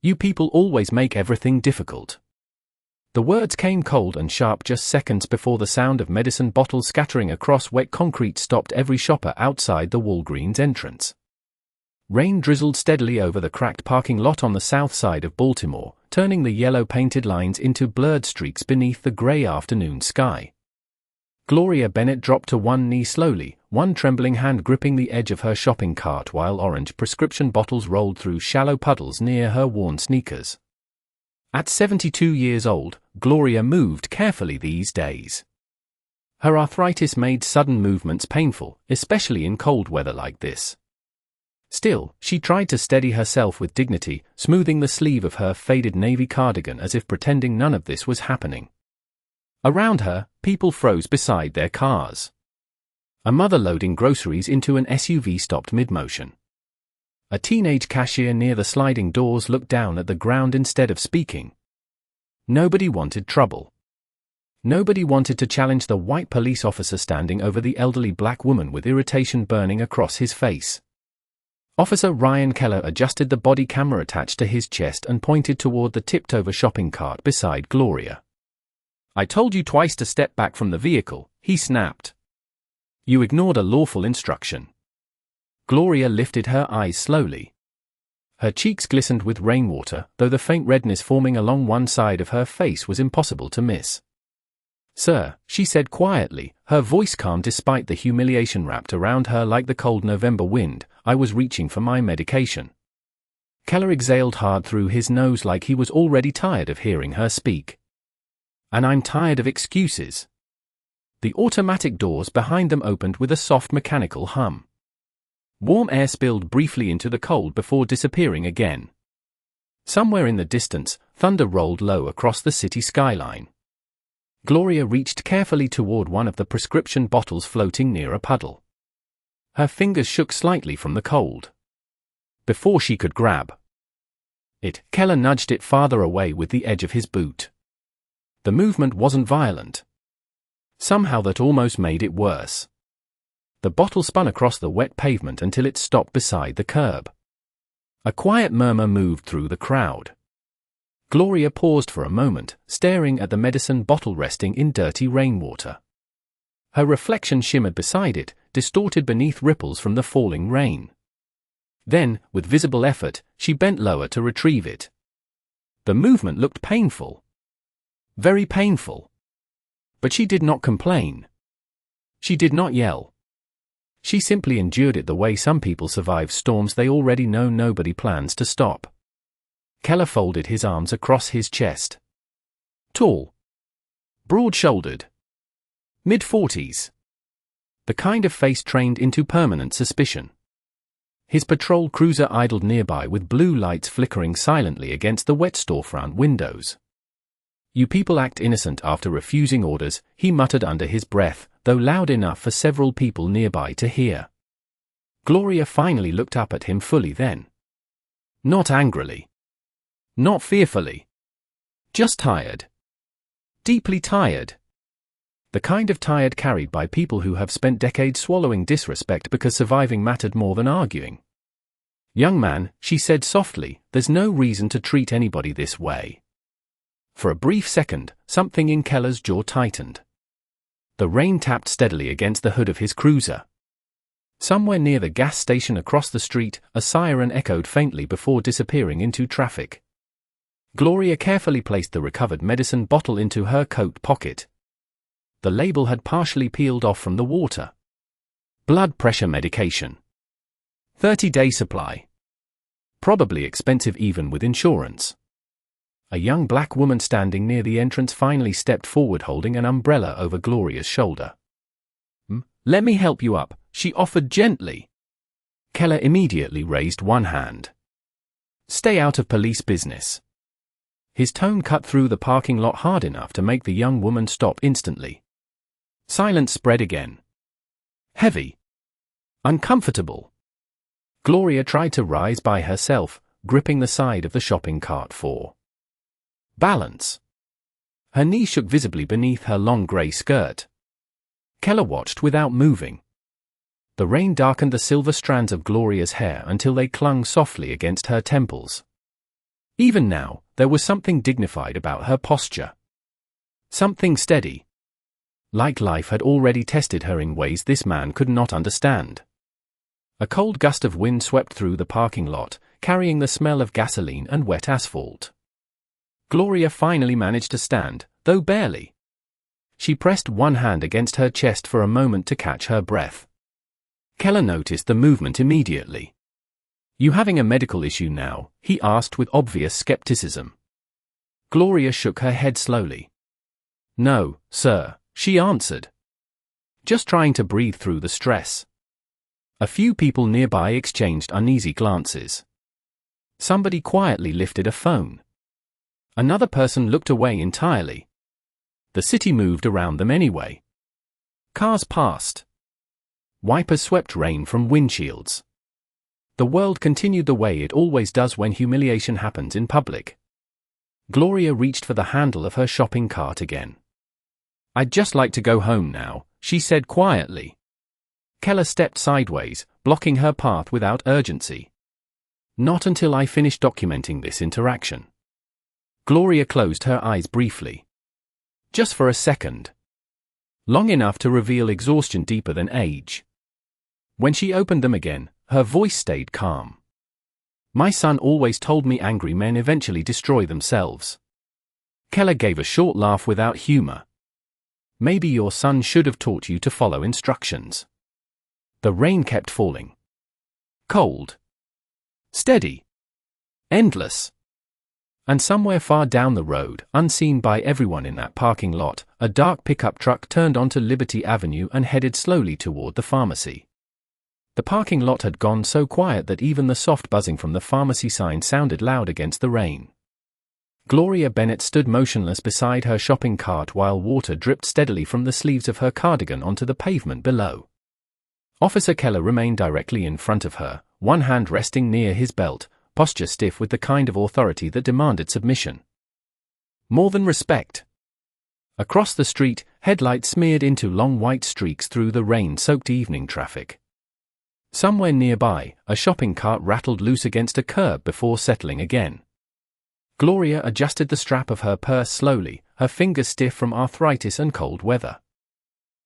You people always make everything difficult." The words came cold and sharp just seconds before the sound of medicine bottles scattering across wet concrete stopped every shopper outside the Walgreens entrance. Rain drizzled steadily over the cracked parking lot on the south side of Baltimore, turning the yellow-painted lines into blurred streaks beneath the gray afternoon sky. Gloria Bennett dropped to one knee slowly, one trembling hand gripping the edge of her shopping cart while orange prescription bottles rolled through shallow puddles near her worn sneakers. At 72 years old, Gloria moved carefully these days. Her arthritis made sudden movements painful, especially in cold weather like this. Still, she tried to steady herself with dignity, smoothing the sleeve of her faded navy cardigan as if pretending none of this was happening. Around her, people froze beside their cars. A mother loading groceries into an SUV stopped mid-motion. A teenage cashier near the sliding doors looked down at the ground instead of speaking. Nobody wanted trouble. Nobody wanted to challenge the white police officer standing over the elderly black woman with irritation burning across his face. Officer Ryan Keller adjusted the body camera attached to his chest and pointed toward the tipped-over shopping cart beside Gloria. "I told you twice to step back from the vehicle," he snapped. "You ignored a lawful instruction." Gloria lifted her eyes slowly. Her cheeks glistened with rainwater, though the faint redness forming along one side of her face was impossible to miss. "Sir," she said quietly, her voice calm despite the humiliation wrapped around her like the cold November wind, "I was reaching for my medication." Keller exhaled hard through his nose like he was already tired of hearing her speak. "And I'm tired of excuses." The automatic doors behind them opened with a soft mechanical hum. Warm air spilled briefly into the cold before disappearing again. Somewhere in the distance, thunder rolled low across the city skyline. Gloria reached carefully toward one of the prescription bottles floating near a puddle. Her fingers shook slightly from the cold. Before she could grab it, Keller nudged it farther away with the edge of his boot. The movement wasn't violent. Somehow that almost made it worse. The bottle spun across the wet pavement until it stopped beside the curb. A quiet murmur moved through the crowd. Gloria paused for a moment, staring at the medicine bottle resting in dirty rainwater. Her reflection shimmered beside it, distorted beneath ripples from the falling rain. Then, with visible effort, she bent lower to retrieve it. The movement looked painful. Very painful. But she did not complain. She did not yell. She simply endured it the way some people survive storms they already know nobody plans to stop. Keller folded his arms across his chest. Tall. Broad-shouldered. Mid-40s. The kind of face trained into permanent suspicion. His patrol cruiser idled nearby with blue lights flickering silently against the wet storefront windows. "You people act innocent after refusing orders," he muttered under his breath, though loud enough for several people nearby to hear. Gloria finally looked up at him fully then. Not angrily. Not fearfully. Just tired. Deeply tired. The kind of tired carried by people who have spent decades swallowing disrespect because surviving mattered more than arguing. "Young man," she said softly, "there's no reason to treat anybody this way." For a brief second, something in Keller's jaw tightened. The rain tapped steadily against the hood of his cruiser. Somewhere near the gas station across the street, a siren echoed faintly before disappearing into traffic. Gloria carefully placed the recovered medicine bottle into her coat pocket. The label had partially peeled off from the water. Blood pressure medication. 30-day supply. Probably expensive even with insurance. A young black woman standing near the entrance finally stepped forward holding an umbrella over Gloria's shoulder. "Let me help you up," she offered gently. Keller immediately raised one hand. "Stay out of police business." His tone cut through the parking lot hard enough to make the young woman stop instantly. Silence spread again. Heavy. Uncomfortable. Gloria tried to rise by herself, gripping the side of the shopping cart for balance. Her knee shook visibly beneath her long grey skirt. Keller watched without moving. The rain darkened the silver strands of Gloria's hair until they clung softly against her temples. Even now, there was something dignified about her posture. Something steady. Like life had already tested her in ways this man could not understand. A cold gust of wind swept through the parking lot, carrying the smell of gasoline and wet asphalt. Gloria finally managed to stand, though barely. She pressed one hand against her chest for a moment to catch her breath. Keller noticed the movement immediately. "You having a medical issue now?" he asked with obvious skepticism. Gloria shook her head slowly. "No, sir," she answered. "Just trying to breathe through the stress." A few people nearby exchanged uneasy glances. Somebody quietly lifted a phone. Another person looked away entirely. The city moved around them anyway. Cars passed. Wipers swept rain from windshields. The world continued the way it always does when humiliation happens in public. Gloria reached for the handle of her shopping cart again. "I'd just like to go home now," she said quietly. Keller stepped sideways, blocking her path without urgency. "Not until I finish documenting this interaction." Gloria closed her eyes briefly. Just for a second. Long enough to reveal exhaustion deeper than age. When she opened them again, her voice stayed calm. "My son always told me angry men eventually destroy themselves." Keller gave a short laugh without humor. "Maybe your son should have taught you to follow instructions." The rain kept falling. Cold. Steady. Endless. And somewhere far down the road, unseen by everyone in that parking lot, a dark pickup truck turned onto Liberty Avenue and headed slowly toward the pharmacy. The parking lot had gone so quiet that even the soft buzzing from the pharmacy sign sounded loud against the rain. Gloria Bennett stood motionless beside her shopping cart while water dripped steadily from the sleeves of her cardigan onto the pavement below. Officer Keller remained directly in front of her, one hand resting near his belt, posture stiff with the kind of authority that demanded submission. More than respect. Across the street, headlights smeared into long white streaks through the rain-soaked evening traffic. Somewhere nearby, a shopping cart rattled loose against a curb before settling again. Gloria adjusted the strap of her purse slowly, her fingers stiff from arthritis and cold weather.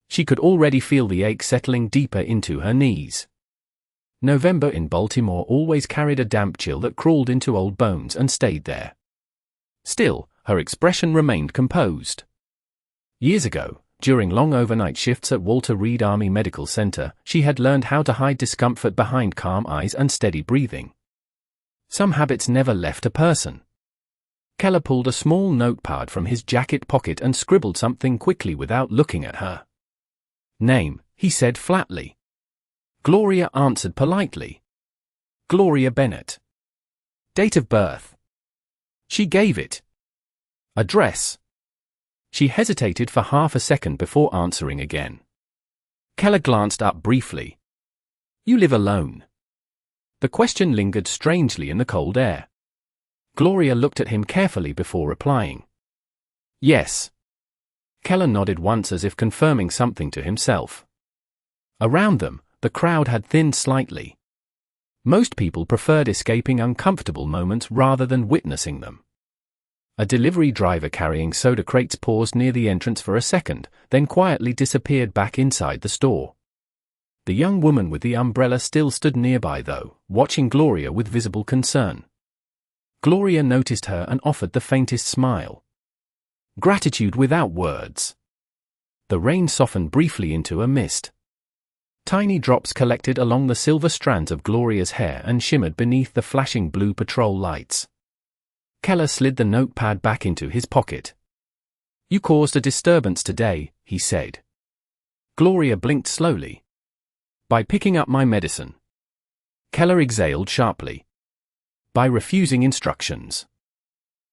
She could already feel the ache settling deeper into her knees. November in Baltimore always carried a damp chill that crawled into old bones and stayed there. Still, her expression remained composed. Years ago, during long overnight shifts at Walter Reed Army Medical Center, she had learned how to hide discomfort behind calm eyes and steady breathing. Some habits never left a person. Keller pulled a small notepad from his jacket pocket and scribbled something quickly without looking at her. "Name," he said flatly. Gloria answered politely. "Gloria Bennett." "Date of birth." She gave it. "Address." She hesitated for half a second before answering again. Keller glanced up briefly. "You live alone?" The question lingered strangely in the cold air. Gloria looked at him carefully before replying. "Yes." Keller nodded once as if confirming something to himself. Around them, the crowd had thinned slightly. Most people preferred escaping uncomfortable moments rather than witnessing them. A delivery driver carrying soda crates paused near the entrance for a second, then quietly disappeared back inside the store. The young woman with the umbrella still stood nearby though, watching Gloria with visible concern. Gloria noticed her and offered the faintest smile. Gratitude without words. The rain softened briefly into a mist. Tiny drops collected along the silver strands of Gloria's hair and shimmered beneath the flashing blue patrol lights. Keller slid the notepad back into his pocket. "You caused a disturbance today," he said. Gloria blinked slowly. "By picking up my medicine." Keller exhaled sharply. "By refusing instructions."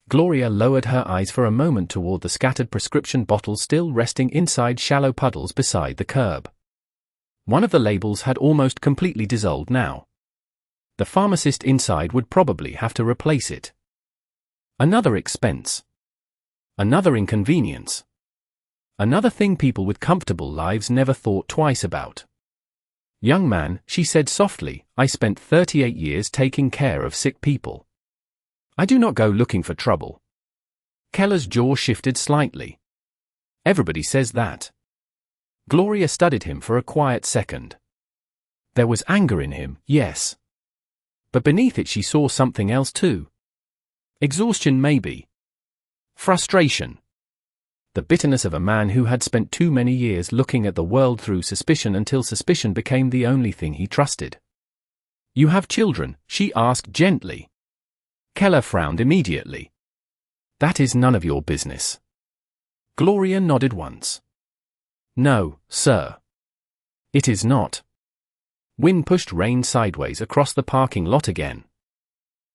Gloria lowered her eyes for a moment toward the scattered prescription bottles still resting inside shallow puddles beside the curb. One of the labels had almost completely dissolved now. The pharmacist inside would probably have to replace it. Another expense. Another inconvenience. Another thing people with comfortable lives never thought twice about. "Young man," she said softly, "I spent 38 years taking care of sick people. I do not go looking for trouble. Keller's jaw shifted slightly. Everybody says that. Gloria studied him for a quiet second. There was anger in him, yes. But beneath it she saw something else too. Exhaustion maybe. Frustration. The bitterness of a man who had spent too many years looking at the world through suspicion until suspicion became the only thing he trusted. You have children? She asked gently. Keller frowned immediately. That is none of your business. Gloria nodded once. No, sir. It is not. Wynne pushed Rain sideways across the parking lot again.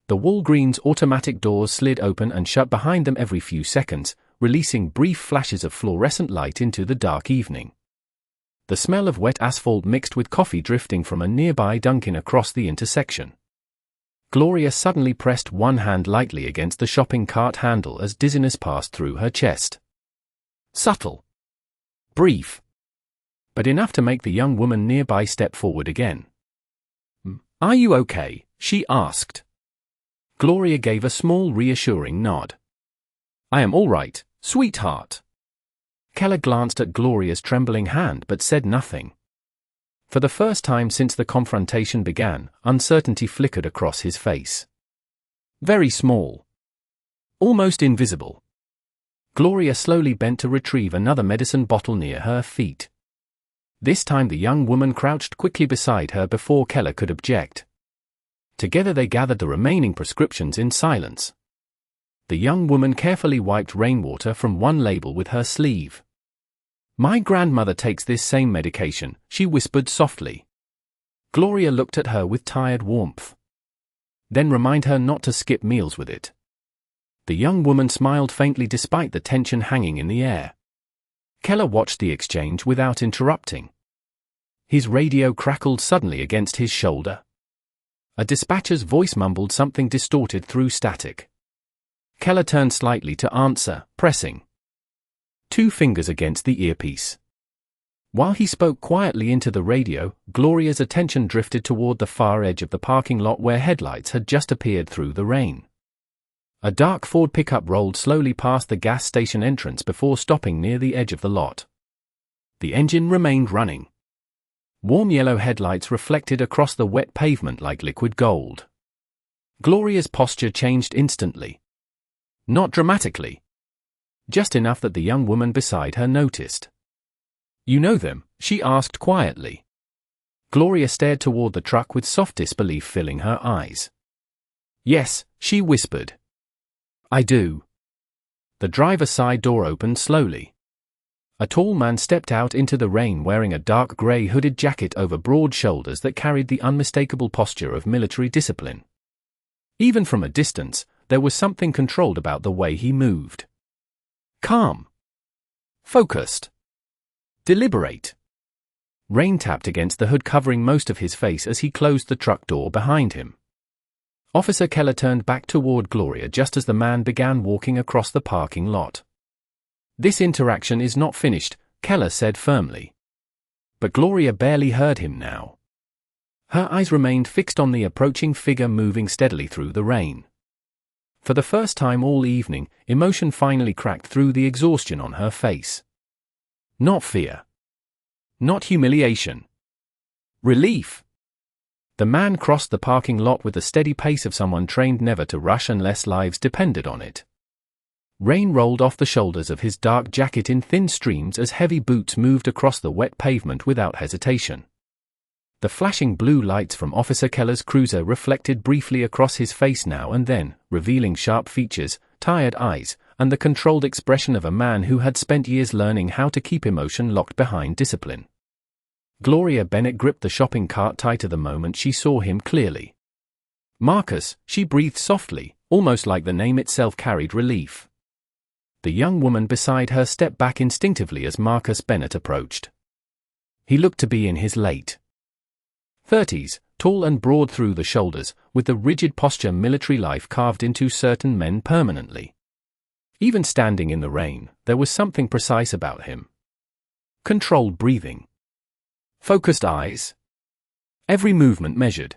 The Walgreens automatic doors slid open and shut behind them every few seconds, releasing brief flashes of fluorescent light into the dark evening. The smell of wet asphalt mixed with coffee drifting from a nearby Dunkin' across the intersection. Gloria suddenly pressed one hand lightly against the shopping cart handle as dizziness passed through her chest. Subtle. Brief. But enough to make the young woman nearby step forward again. Are you okay? She asked. Gloria gave a small reassuring nod. I am all right, sweetheart. Keller glanced at Gloria's trembling hand but said nothing. For the first time since the confrontation began, uncertainty flickered across his face. Very small. Almost invisible. Gloria slowly bent to retrieve another medicine bottle near her feet. This time the young woman crouched quickly beside her before Keller could object. Together they gathered the remaining prescriptions in silence. The young woman carefully wiped rainwater from one label with her sleeve. My grandmother takes this same medication, she whispered softly. Gloria looked at her with tired warmth. Then remind her not to skip meals with it. The young woman smiled faintly despite the tension hanging in the air. Keller watched the exchange without interrupting. His radio crackled suddenly against his shoulder. A dispatcher's voice mumbled something distorted through static. Keller turned slightly to answer, pressing 2 fingers against the earpiece. While he spoke quietly into the radio, Gloria's attention drifted toward the far edge of the parking lot where headlights had just appeared through the rain. A dark Ford pickup rolled slowly past the gas station entrance before stopping near the edge of the lot. The engine remained running. Warm yellow headlights reflected across the wet pavement like liquid gold. Gloria's posture changed instantly. Not dramatically. Just enough that the young woman beside her noticed. You know them? She asked quietly. Gloria stared toward the truck with soft disbelief filling her eyes. Yes, she whispered. I do. The driver's side door opened slowly. A tall man stepped out into the rain wearing a dark gray hooded jacket over broad shoulders that carried the unmistakable posture of military discipline. Even from a distance, there was something controlled about the way he moved. Calm. Focused. Deliberate. Rain tapped against the hood covering most of his face as he closed the truck door behind him. Officer Keller turned back toward Gloria just as the man began walking across the parking lot. This interaction is not finished, Keller said firmly. But Gloria barely heard him now. Her eyes remained fixed on the approaching figure moving steadily through the rain. For the first time all evening, emotion finally cracked through the exhaustion on her face. Not fear. Not humiliation. Relief. The man crossed the parking lot with the steady pace of someone trained never to rush unless lives depended on it. Rain rolled off the shoulders of his dark jacket in thin streams as heavy boots moved across the wet pavement without hesitation. The flashing blue lights from Officer Keller's cruiser reflected briefly across his face now and then, revealing sharp features, tired eyes, and the controlled expression of a man who had spent years learning how to keep emotion locked behind discipline. Gloria Bennett gripped the shopping cart tighter the moment she saw him clearly. Marcus, she breathed softly, almost like the name itself carried relief. The young woman beside her stepped back instinctively as Marcus Bennett approached. He looked to be in his late 30s, tall and broad through the shoulders, with the rigid posture military life carved into certain men permanently. Even standing in the rain, there was something precise about him. Controlled breathing. Focused eyes. Every movement measured.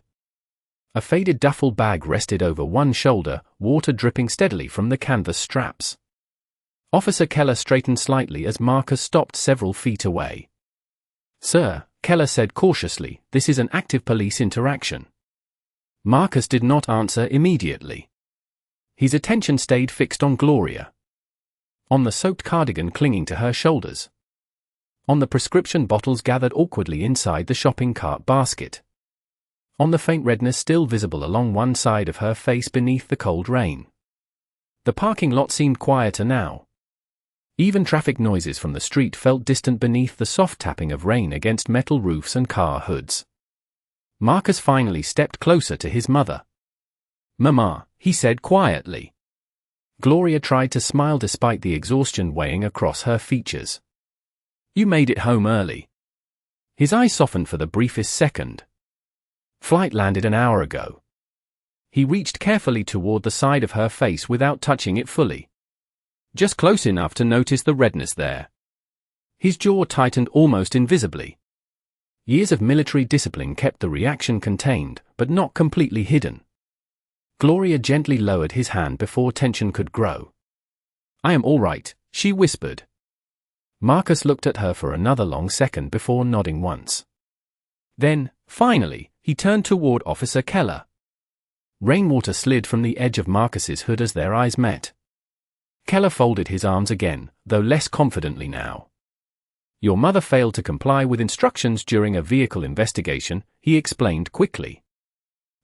A faded duffel bag rested over one shoulder, water dripping steadily from the canvas straps. Officer Keller straightened slightly as Marcus stopped several feet away. "Sir," Keller said cautiously, "this is an active police interaction." Marcus did not answer immediately. His attention stayed fixed on Gloria. On the soaked cardigan clinging to her shoulders. On the prescription bottles gathered awkwardly inside the shopping cart basket. On the faint redness still visible along one side of her face beneath the cold rain. The parking lot seemed quieter now. Even traffic noises from the street felt distant beneath the soft tapping of rain against metal roofs and car hoods. Marcus finally stepped closer to his mother. "Mama," he said quietly. Gloria tried to smile despite the exhaustion weighing across her features. "You made it home early." His eyes softened for the briefest second. "Flight landed an hour ago." He reached carefully toward the side of her face without touching it fully. Just close enough to notice the redness there. His jaw tightened almost invisibly. Years of military discipline kept the reaction contained, but not completely hidden. Gloria gently lowered his hand before tension could grow. "I am all right," she whispered. Marcus looked at her for another long second before nodding once. Then, finally, he turned toward Officer Keller. Rainwater slid from the edge of Marcus's hood as their eyes met. Keller folded his arms again, though less confidently now. "Your mother failed to comply with instructions during a vehicle investigation," he explained quickly.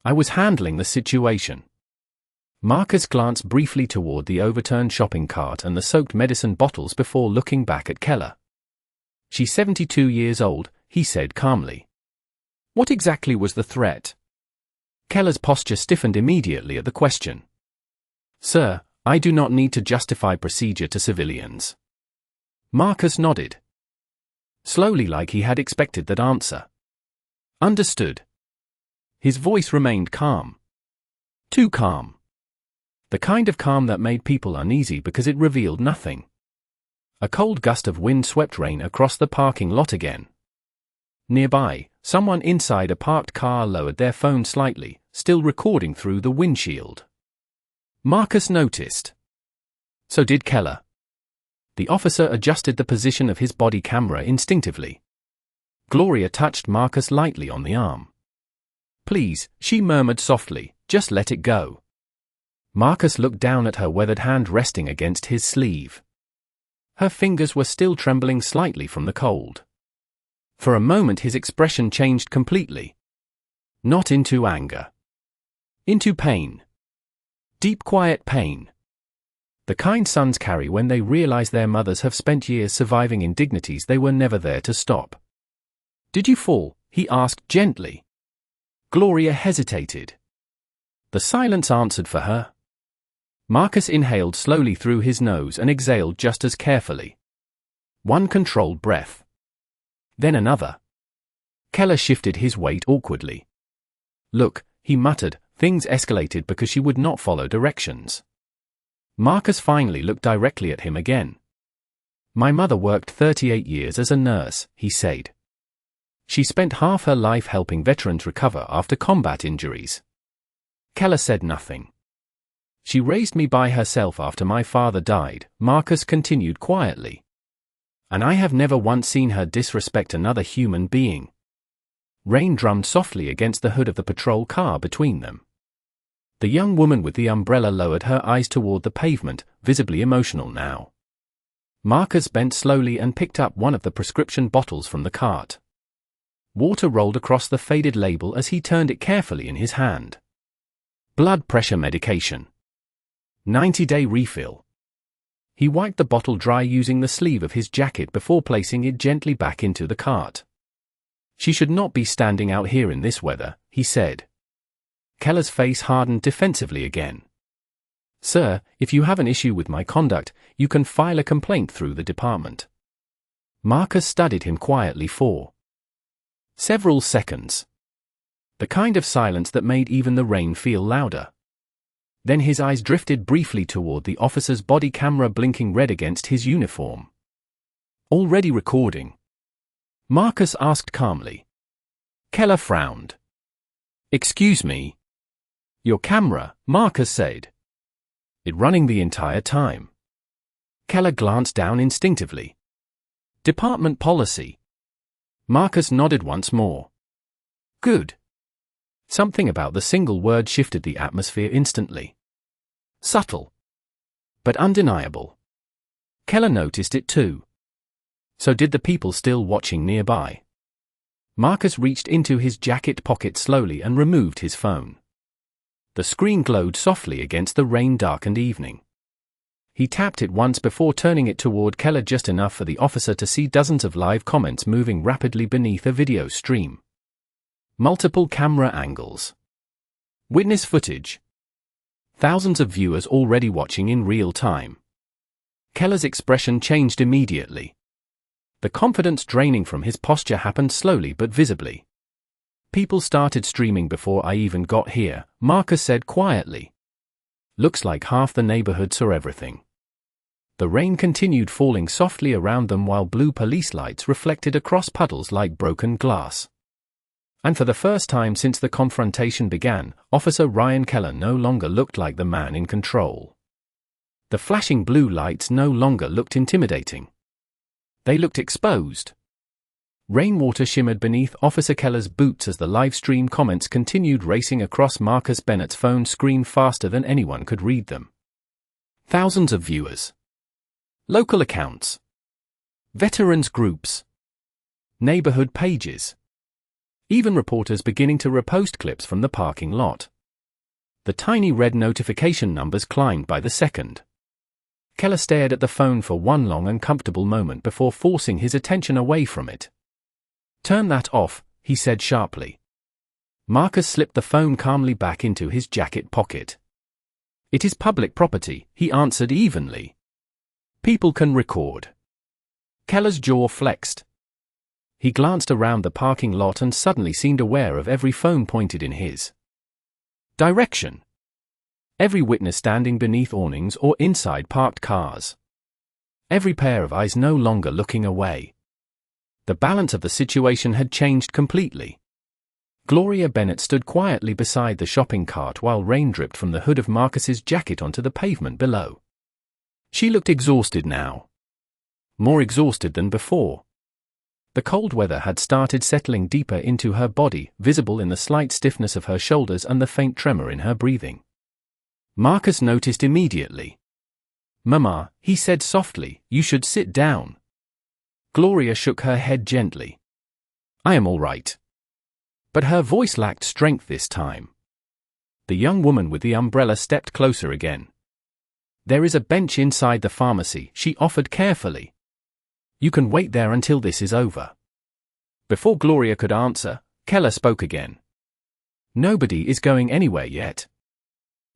"I was handling the situation." Marcus glanced briefly toward the overturned shopping cart and the soaked medicine bottles before looking back at Keller. "She's 72 years old," he said calmly. "What exactly was the threat?" Keller's posture stiffened immediately at the question. "Sir, I do not need to justify procedure to civilians." Marcus nodded. Slowly, like he had expected that answer. "Understood." His voice remained calm. Too calm. The kind of calm that made people uneasy because it revealed nothing. A cold gust of wind swept rain across the parking lot again. Nearby, someone inside a parked car lowered their phone slightly, still recording through the windshield. Marcus noticed. So did Keller. The officer adjusted the position of his body camera instinctively. Gloria touched Marcus lightly on the arm. "Please," she murmured softly, "just let it go." Marcus looked down at her weathered hand resting against his sleeve. Her fingers were still trembling slightly from the cold. For a moment his expression changed completely. Not into anger. Into pain. Deep quiet pain. The kind sons carry when they realize their mothers have spent years surviving indignities they were never there to stop. "Did you fall?" he asked gently. Gloria hesitated. The silence answered for her. Marcus inhaled slowly through his nose and exhaled just as carefully. One controlled breath. Then another. Keller shifted his weight awkwardly. "Look," he muttered, "things escalated because she would not follow directions." Marcus finally looked directly at him again. "My mother worked 38 years as a nurse," he said. "She spent half her life helping veterans recover after combat injuries." Keller said nothing. "She raised me by herself after my father died," Marcus continued quietly. "And I have never once seen her disrespect another human being." Rain drummed softly against the hood of the patrol car between them. The young woman with the umbrella lowered her eyes toward the pavement, visibly emotional now. Marcus bent slowly and picked up one of the prescription bottles from the cart. Water rolled across the faded label as he turned it carefully in his hand. Blood pressure medication. 90-day refill. He wiped the bottle dry using the sleeve of his jacket before placing it gently back into the cart. "She should not be standing out here in this weather," he said. Keller's face hardened defensively again. "Sir, if you have an issue with my conduct, you can file a complaint through the department." Marcus studied him quietly for several seconds. The kind of silence that made even the rain feel louder. Then his eyes drifted briefly toward the officer's body camera blinking red against his uniform. "Already recording?" Marcus asked calmly. Keller frowned. "Excuse me." Your camera, Marcus said. It running the entire time. Keller glanced down instinctively. Department policy. Marcus nodded once more. Good. Something about the single word shifted the atmosphere instantly. Subtle. But undeniable. Keller noticed it too. So did the people still watching nearby. Marcus reached into his jacket pocket slowly and removed his phone. The screen glowed softly against the rain-darkened evening. He tapped it once before turning it toward Keller just enough for the officer to see dozens of live comments moving rapidly beneath a video stream. Multiple camera angles. Witness footage. Thousands of viewers already watching in real time. Keller's expression changed immediately. The confidence draining from his posture happened slowly but visibly. People started streaming before I even got here, Marcus said quietly. Looks like half the neighborhood saw everything. The rain continued falling softly around them while blue police lights reflected across puddles like broken glass. And for the first time since the confrontation began, Officer Ryan Keller no longer looked like the man in control. The flashing blue lights no longer looked intimidating. They looked exposed. Rainwater shimmered beneath Officer Keller's boots as the live-stream comments continued racing across Marcus Bennett's phone screen faster than anyone could read them. Thousands of viewers. Local accounts. Veterans groups. Neighborhood pages. Even reporters beginning to repost clips from the parking lot. The tiny red notification numbers climbed by the second. Keller stared at the phone for one long uncomfortable moment before forcing his attention away from it. Turn that off, he said sharply. Marcus slipped the phone calmly back into his jacket pocket. It is public property, he answered evenly. People can record. Keller's jaw flexed. He glanced around the parking lot and suddenly seemed aware of every phone pointed in his direction. Every witness standing beneath awnings or inside parked cars. Every pair of eyes no longer looking away. The balance of the situation had changed completely. Gloria Bennett stood quietly beside the shopping cart while rain dripped from the hood of Marcus's jacket onto the pavement below. She looked exhausted now. More exhausted than before. The cold weather had started settling deeper into her body, visible in the slight stiffness of her shoulders and the faint tremor in her breathing. Marcus noticed immediately. "Mama," he said softly, "you should sit down." Gloria shook her head gently. "I am all right." But her voice lacked strength this time. The young woman with the umbrella stepped closer again. "There is a bench inside the pharmacy," she offered carefully. "You can wait there until this is over." Before Gloria could answer, Keller spoke again. "Nobody is going anywhere yet."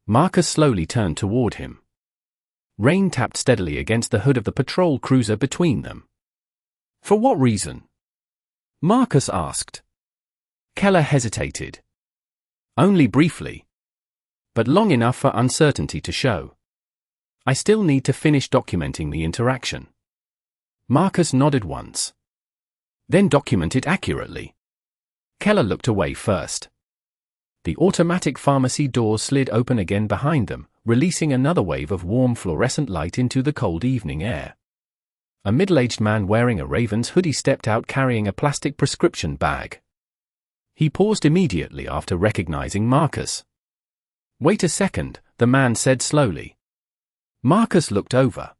Marcus slowly turned toward him. Rain tapped steadily against the hood of the patrol cruiser between them. "For what reason?" Marcus asked. Keller hesitated. "Only briefly. But long enough for uncertainty to show. I still need to finish documenting the interaction." Marcus nodded once. "Then document it accurately." Keller looked away first. The automatic pharmacy doors slid open again behind them, releasing another wave of warm fluorescent light into the cold evening air. A middle-aged man wearing a Ravens hoodie stepped out carrying a plastic prescription bag. He paused immediately after recognizing Marcus. "Wait a second," the man said slowly. Marcus looked over.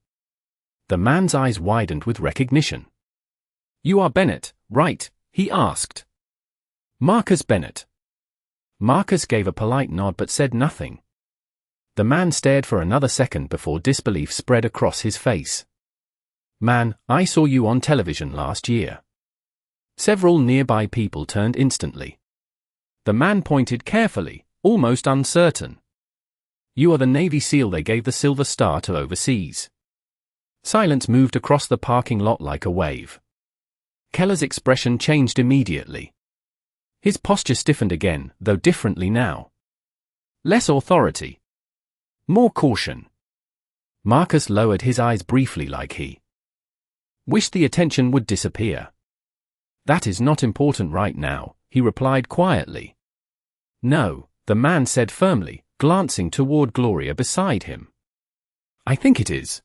The man's eyes widened with recognition. "You are Bennett, right?" he asked. "Marcus Bennett." Marcus gave a polite nod but said nothing. The man stared for another second before disbelief spread across his face. "Man, I saw you on television last year." Several nearby people turned instantly. The man pointed carefully, almost uncertain. "You are the Navy SEAL they gave the Silver Star to overseas." Silence moved across the parking lot like a wave. Keller's expression changed immediately. His posture stiffened again, though differently now. Less authority. More caution. Marcus lowered his eyes briefly like he wished the attention would disappear. "That is not important right now," he replied quietly. "No, the man said firmly, glancing toward Gloria beside him. "I think it is."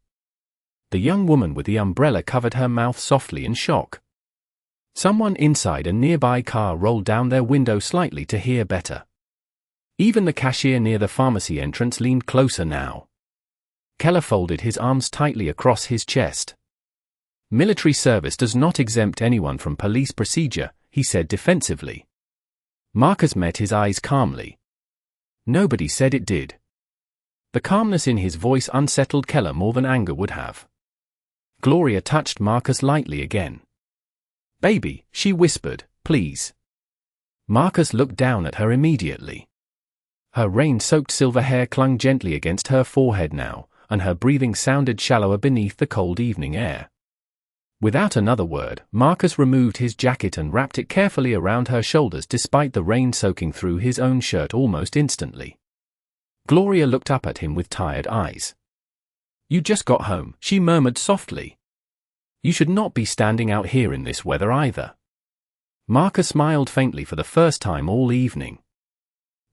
The young woman with the umbrella covered her mouth softly in shock. Someone inside a nearby car rolled down their window slightly to hear better. Even the cashier near the pharmacy entrance leaned closer now. Keller folded his arms tightly across his chest. "Military service does not exempt anyone from police procedure," he said defensively. Marcus met his eyes calmly. "Nobody said it did." The calmness in his voice unsettled Keller more than anger would have. Gloria touched Marcus lightly again. "Baby," she whispered, "please." Marcus looked down at her immediately. Her rain-soaked silver hair clung gently against her forehead now, and her breathing sounded shallower beneath the cold evening air. Without another word, Marcus removed his jacket and wrapped it carefully around her shoulders despite the rain soaking through his own shirt almost instantly. Gloria looked up at him with tired eyes. "You just got home," she murmured softly. "You should not be standing out here in this weather either." Marcus smiled faintly for the first time all evening.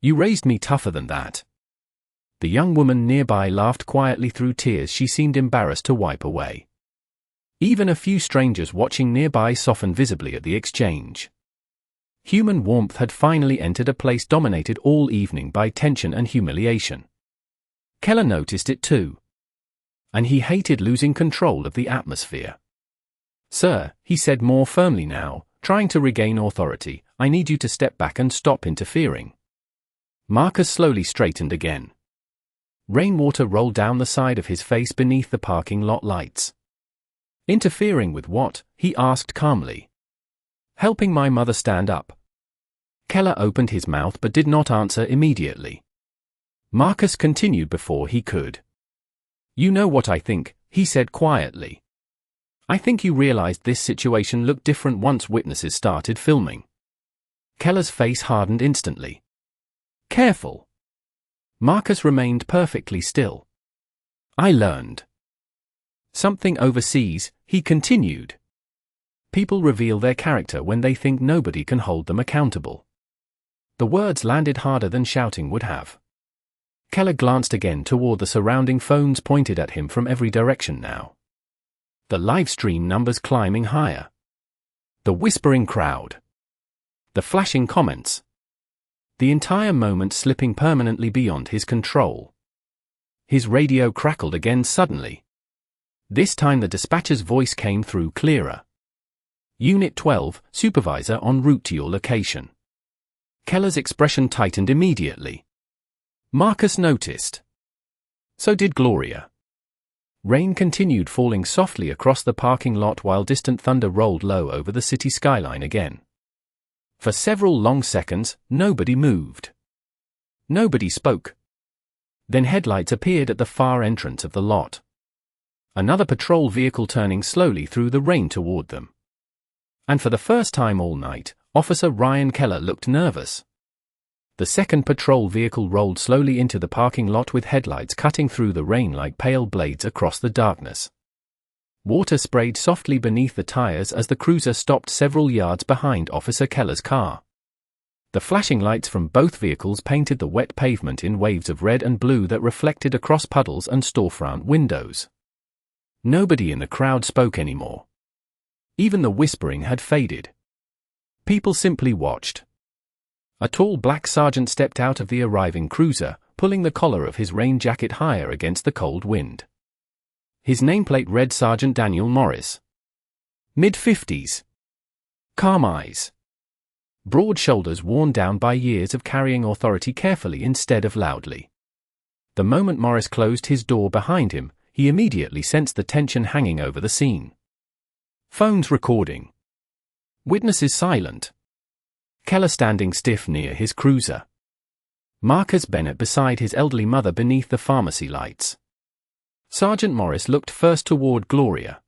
"You raised me tougher than that." The young woman nearby laughed quietly through tears she seemed embarrassed to wipe away. Even a few strangers watching nearby softened visibly at the exchange. Human warmth had finally entered a place dominated all evening by tension and humiliation. Keller noticed it too. And he hated losing control of the atmosphere. "Sir," he said more firmly now, trying to regain authority, "I need you to step back and stop interfering." Marcus slowly straightened again. Rainwater rolled down the side of his face beneath the parking lot lights. "Interfering with what?" he asked calmly. "Helping my mother stand up." Keller opened his mouth but did not answer immediately. Marcus continued before he could. "You know what I think," he said quietly. "I think you realized this situation looked different once witnesses started filming." Keller's face hardened instantly. "Careful." Marcus remained perfectly still. "I learned something overseas," he continued. "People reveal their character when they think nobody can hold them accountable." The words landed harder than shouting would have. Keller glanced again toward the surrounding phones pointed at him from every direction now. The live stream numbers climbing higher. The whispering crowd. The flashing comments. The entire moment slipping permanently beyond his control. His radio crackled again suddenly. This time the dispatcher's voice came through clearer. "Unit 12, supervisor en route to your location." Keller's expression tightened immediately. Marcus noticed. So did Gloria. Rain continued falling softly across the parking lot while distant thunder rolled low over the city skyline again. For several long seconds, nobody moved. Nobody spoke. Then headlights appeared at the far entrance of the lot. Another patrol vehicle turning slowly through the rain toward them. And for the first time all night, Officer Ryan Keller looked nervous. The second patrol vehicle rolled slowly into the parking lot with headlights cutting through the rain like pale blades across the darkness. Water sprayed softly beneath the tires as the cruiser stopped several yards behind Officer Keller's car. The flashing lights from both vehicles painted the wet pavement in waves of red and blue that reflected across puddles and storefront windows. Nobody in the crowd spoke anymore. Even the whispering had faded. People simply watched. A tall black sergeant stepped out of the arriving cruiser, pulling the collar of his rain jacket higher against the cold wind. His nameplate read Sergeant Daniel Morris. Mid-50s. Calm eyes. Broad shoulders worn down by years of carrying authority carefully instead of loudly. The moment Morris closed his door behind him, he immediately sensed the tension hanging over the scene. Phones recording. Witnesses silent. Keller standing stiff near his cruiser. Marcus Bennett beside his elderly mother beneath the pharmacy lights. Sergeant Morris looked first toward Gloria.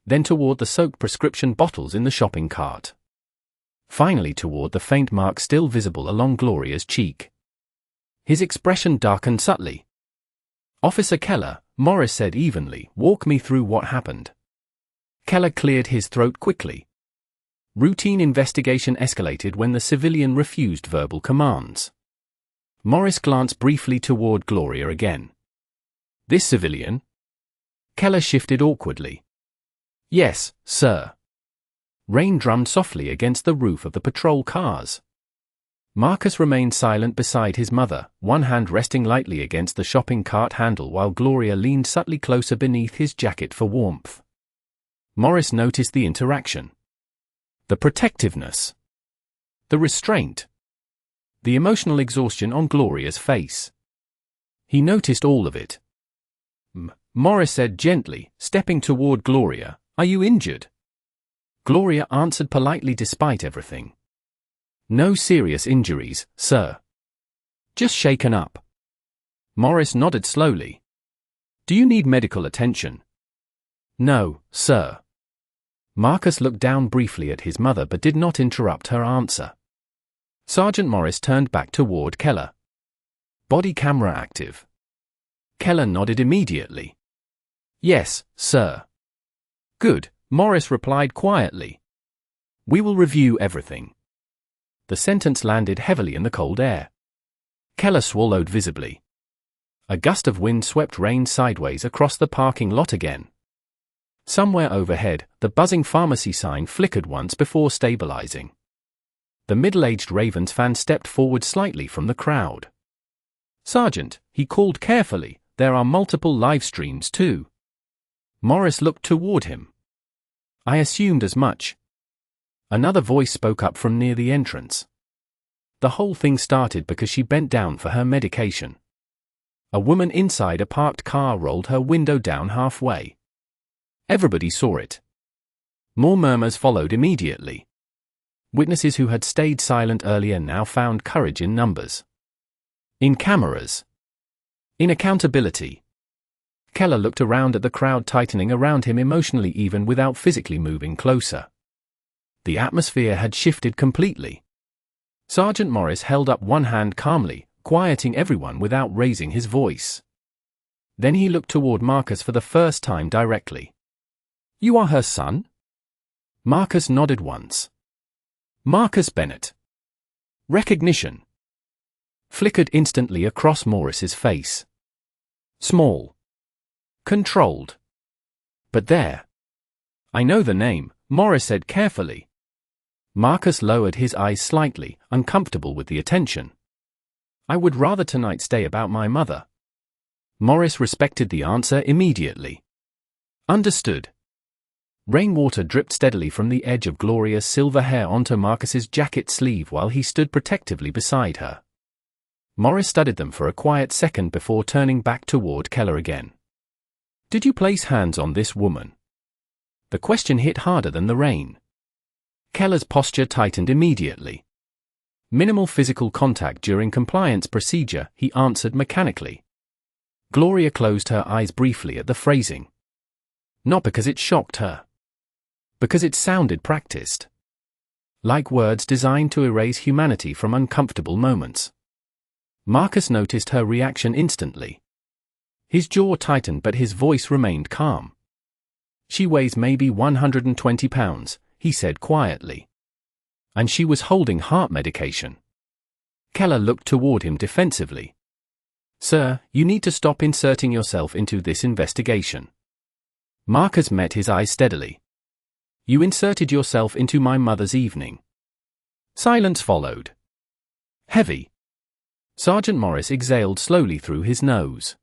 Then toward the soaked prescription bottles in the shopping cart. Finally toward the faint mark still visible along Gloria's cheek. His expression darkened subtly. "Officer Keller," Morris said evenly, "walk me through what happened." Keller cleared his throat quickly. Routine investigation escalated when the civilian refused verbal commands. Morris glanced briefly toward Gloria again. This civilian? Keller shifted awkwardly. Yes, sir. Rain drummed softly against the roof of the patrol cars. Marcus remained silent beside his mother, one hand resting lightly against the shopping cart handle while Gloria leaned subtly closer beneath his jacket for warmth. Morris noticed the interaction. The protectiveness. The restraint. The emotional exhaustion on Gloria's face. He noticed all of it. Morris said gently, stepping toward Gloria, "Are you injured?" Gloria answered politely despite everything. "No serious injuries, sir. Just shaken up." Morris nodded slowly. "Do you need medical attention?" "No, sir." Marcus looked down briefly at his mother but did not interrupt her answer. Sergeant Morris turned back toward Keller. "Body camera active?" Keller nodded immediately. "Yes, sir." "Good," Morris replied quietly. "We will review everything." The sentence landed heavily in the cold air. Keller swallowed visibly. A gust of wind swept Rain sideways across the parking lot again. Somewhere overhead, the buzzing pharmacy sign flickered once before stabilizing. The middle-aged Ravens fan stepped forward slightly from the crowd. "Sergeant," he called carefully, "there are multiple live streams too." Morris looked toward him. "I assumed as much." Another voice spoke up from near the entrance. The whole thing started because she bent down for her medication. A woman inside a parked car rolled her window down halfway. Everybody saw it. More murmurs followed immediately. Witnesses who had stayed silent earlier now found courage in numbers. In cameras. In accountability. Keller looked around at the crowd tightening around him emotionally even without physically moving closer. The atmosphere had shifted completely. Sergeant Morris held up one hand calmly, quieting everyone without raising his voice. Then he looked toward Marcus for the first time directly. "You are her son?" Marcus nodded once. Marcus Bennett. Recognition flickered instantly across Morris's face. Small. Controlled. But there. "I know the name," Morris said carefully. Marcus lowered his eyes slightly, uncomfortable with the attention. "I would rather tonight stay about my mother." Morris respected the answer immediately. "Understood." Rainwater dripped steadily from the edge of Gloria's silver hair onto Marcus's jacket sleeve while he stood protectively beside her. Morris studied them for a quiet second before turning back toward Keller again. "Did you place hands on this woman?" The question hit harder than the rain. Keller's posture tightened immediately. "Minimal physical contact during compliance procedure," he answered mechanically. Gloria closed her eyes briefly at the phrasing. Not because it shocked her. Because it sounded practiced. Like words designed to erase humanity from uncomfortable moments. Marcus noticed her reaction instantly. His jaw tightened but his voice remained calm. "She weighs maybe 120 pounds, he said quietly. And she was holding heart medication. Keller looked toward him defensively. "Sir, you need to stop inserting yourself into this investigation." Marcus met his eyes steadily. "You inserted yourself into my mother's evening." Silence followed. Heavy. Sergeant Morris exhaled slowly through his nose.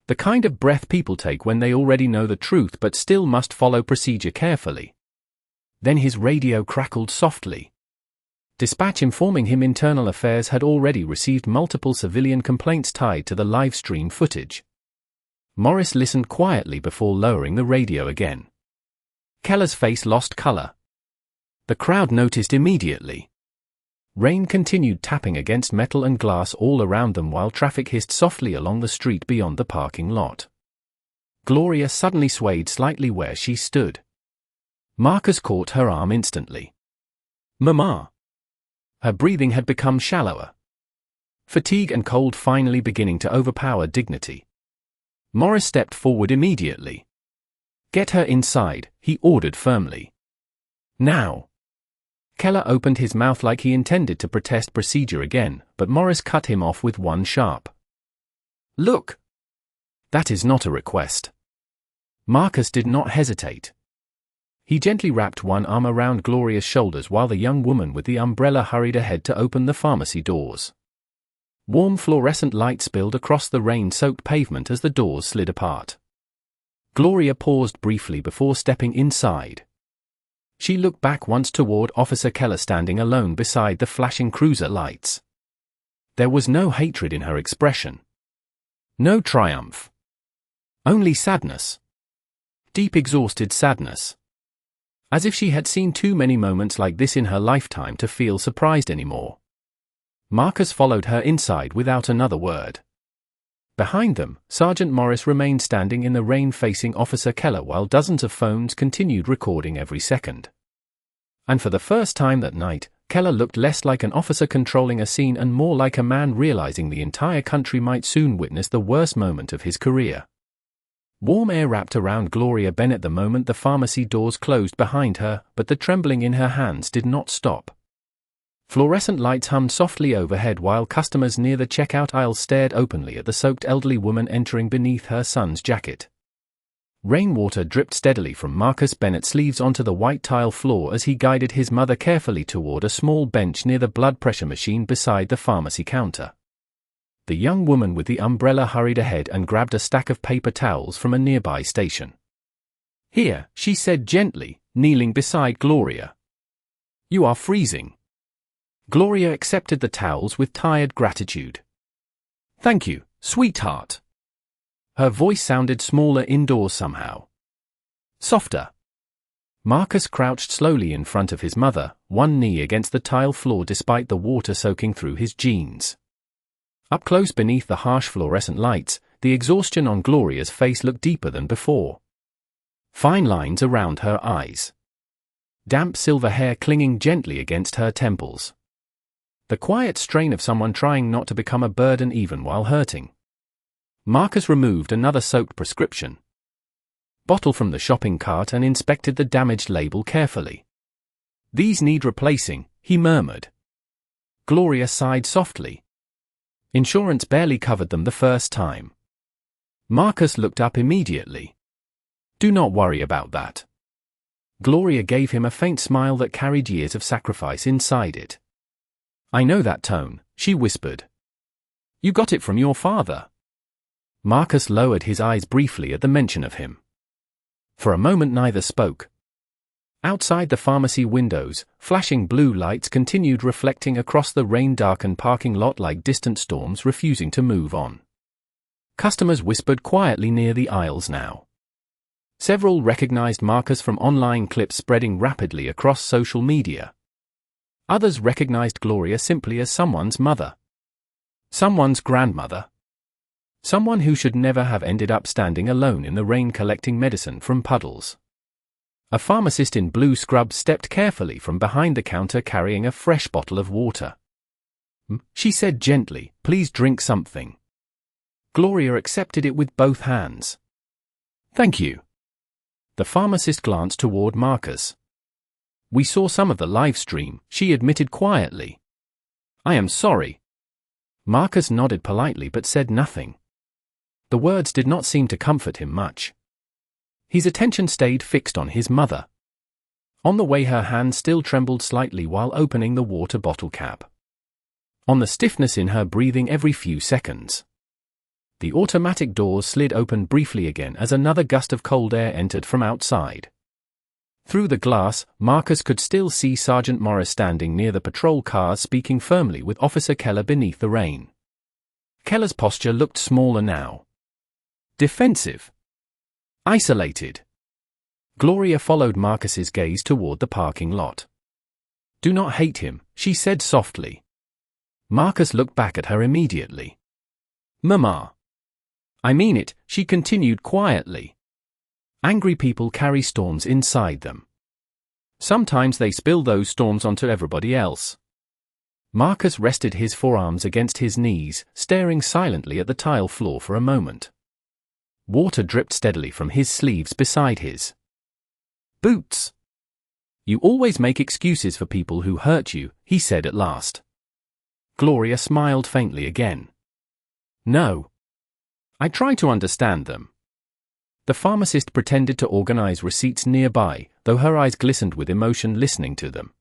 The kind of breath people take when they already know the truth but still must follow procedure carefully. Then his radio crackled softly. Dispatch informing him Internal Affairs had already received multiple civilian complaints tied to the live stream footage. Morris listened quietly before lowering the radio again. Keller's face lost color. The crowd noticed immediately. Rain continued tapping against metal and glass all around them while traffic hissed softly along the street beyond the parking lot. Gloria suddenly swayed slightly where she stood. Marcus caught her arm instantly. "Mama." Her breathing had become shallower. Fatigue and cold finally beginning to overpower dignity. Morris stepped forward immediately. "Get her inside," he ordered firmly. "Now." Keller opened his mouth like he intended to protest procedure again, but Morris cut him off with one sharp "Look! That is not a request." Marcus did not hesitate. He gently wrapped one arm around Gloria's shoulders while the young woman with the umbrella hurried ahead to open the pharmacy doors. Warm fluorescent light spilled across the rain-soaked pavement as the doors slid apart. Gloria paused briefly before stepping inside. She looked back once toward Officer Keller standing alone beside the flashing cruiser lights. There was no hatred in her expression. No triumph. Only sadness. Deep exhausted sadness. As if she had seen too many moments like this in her lifetime to feel surprised anymore. Marcus followed her inside without another word. Behind them, Sergeant Morris remained standing in the rain facing Officer Keller while dozens of phones continued recording every second. And for the first time that night, Keller looked less like an officer controlling a scene and more like a man realizing the entire country might soon witness the worst moment of his career. Warm air wrapped around Gloria Bennett the moment the pharmacy doors closed behind her, but the trembling in her hands did not stop. Fluorescent lights hummed softly overhead while customers near the checkout aisle stared openly at the soaked elderly woman entering beneath her son's jacket. Rainwater dripped steadily from Marcus Bennett's sleeves onto the white tile floor as he guided his mother carefully toward a small bench near the blood pressure machine beside the pharmacy counter. The young woman with the umbrella hurried ahead and grabbed a stack of paper towels from a nearby station. "Here," she said gently, kneeling beside Gloria. "You are freezing." Gloria accepted the towels with tired gratitude. "Thank you, sweetheart." Her voice sounded smaller indoors somehow. Softer. Marcus crouched slowly in front of his mother, one knee against the tile floor despite the water soaking through his jeans. Up close beneath the harsh fluorescent lights, the exhaustion on Gloria's face looked deeper than before. Fine lines around her eyes. Damp silver hair clinging gently against her temples. The quiet strain of someone trying not to become a burden even while hurting. Marcus removed another soaked prescription bottle from the shopping cart and inspected the damaged label carefully. "These need replacing," he murmured. Gloria sighed softly. Insurance barely covered them the first time. Marcus looked up immediately. "Do not worry about that." Gloria gave him a faint smile that carried years of sacrifice inside it. "I know that tone," she whispered. "You got it from your father." Marcus lowered his eyes briefly at the mention of him. For a moment neither spoke. Outside the pharmacy windows, flashing blue lights continued reflecting across the rain-darkened parking lot like distant storms refusing to move on. Customers whispered quietly near the aisles now. Several recognized Marcus from online clips spreading rapidly across social media. Others recognized Gloria simply as someone's mother. Someone's grandmother. Someone who should never have ended up standing alone in the rain collecting medicine from puddles. A pharmacist in blue scrubs stepped carefully from behind the counter carrying a fresh bottle of water. She said gently, "Please drink something." Gloria accepted it with both hands. "Thank you." The pharmacist glanced toward Marcus. "We saw some of the live stream," she admitted quietly. "I am sorry." Marcus nodded politely but said nothing. The words did not seem to comfort him much. His attention stayed fixed on his mother. On the way her hand still trembled slightly while opening the water bottle cap. On the stiffness in her breathing every few seconds. The automatic doors slid open briefly again as another gust of cold air entered from outside. Through the glass, Marcus could still see Sergeant Morris standing near the patrol cars speaking firmly with Officer Keller beneath the rain. Keller's posture looked smaller now. Defensive. Isolated. Gloria followed Marcus's gaze toward the parking lot. "Do not hate him," she said softly. Marcus looked back at her immediately. "Mama." "I mean it," she continued quietly. Angry people carry storms inside them. Sometimes they spill those storms onto everybody else. Marcus rested his forearms against his knees, staring silently at the tile floor for a moment. Water dripped steadily from his sleeves beside his boots. You always make excuses for people who hurt you, he said at last. Gloria smiled faintly again. No. I try to understand them. The pharmacist pretended to organize receipts nearby, though her eyes glistened with emotion listening to them.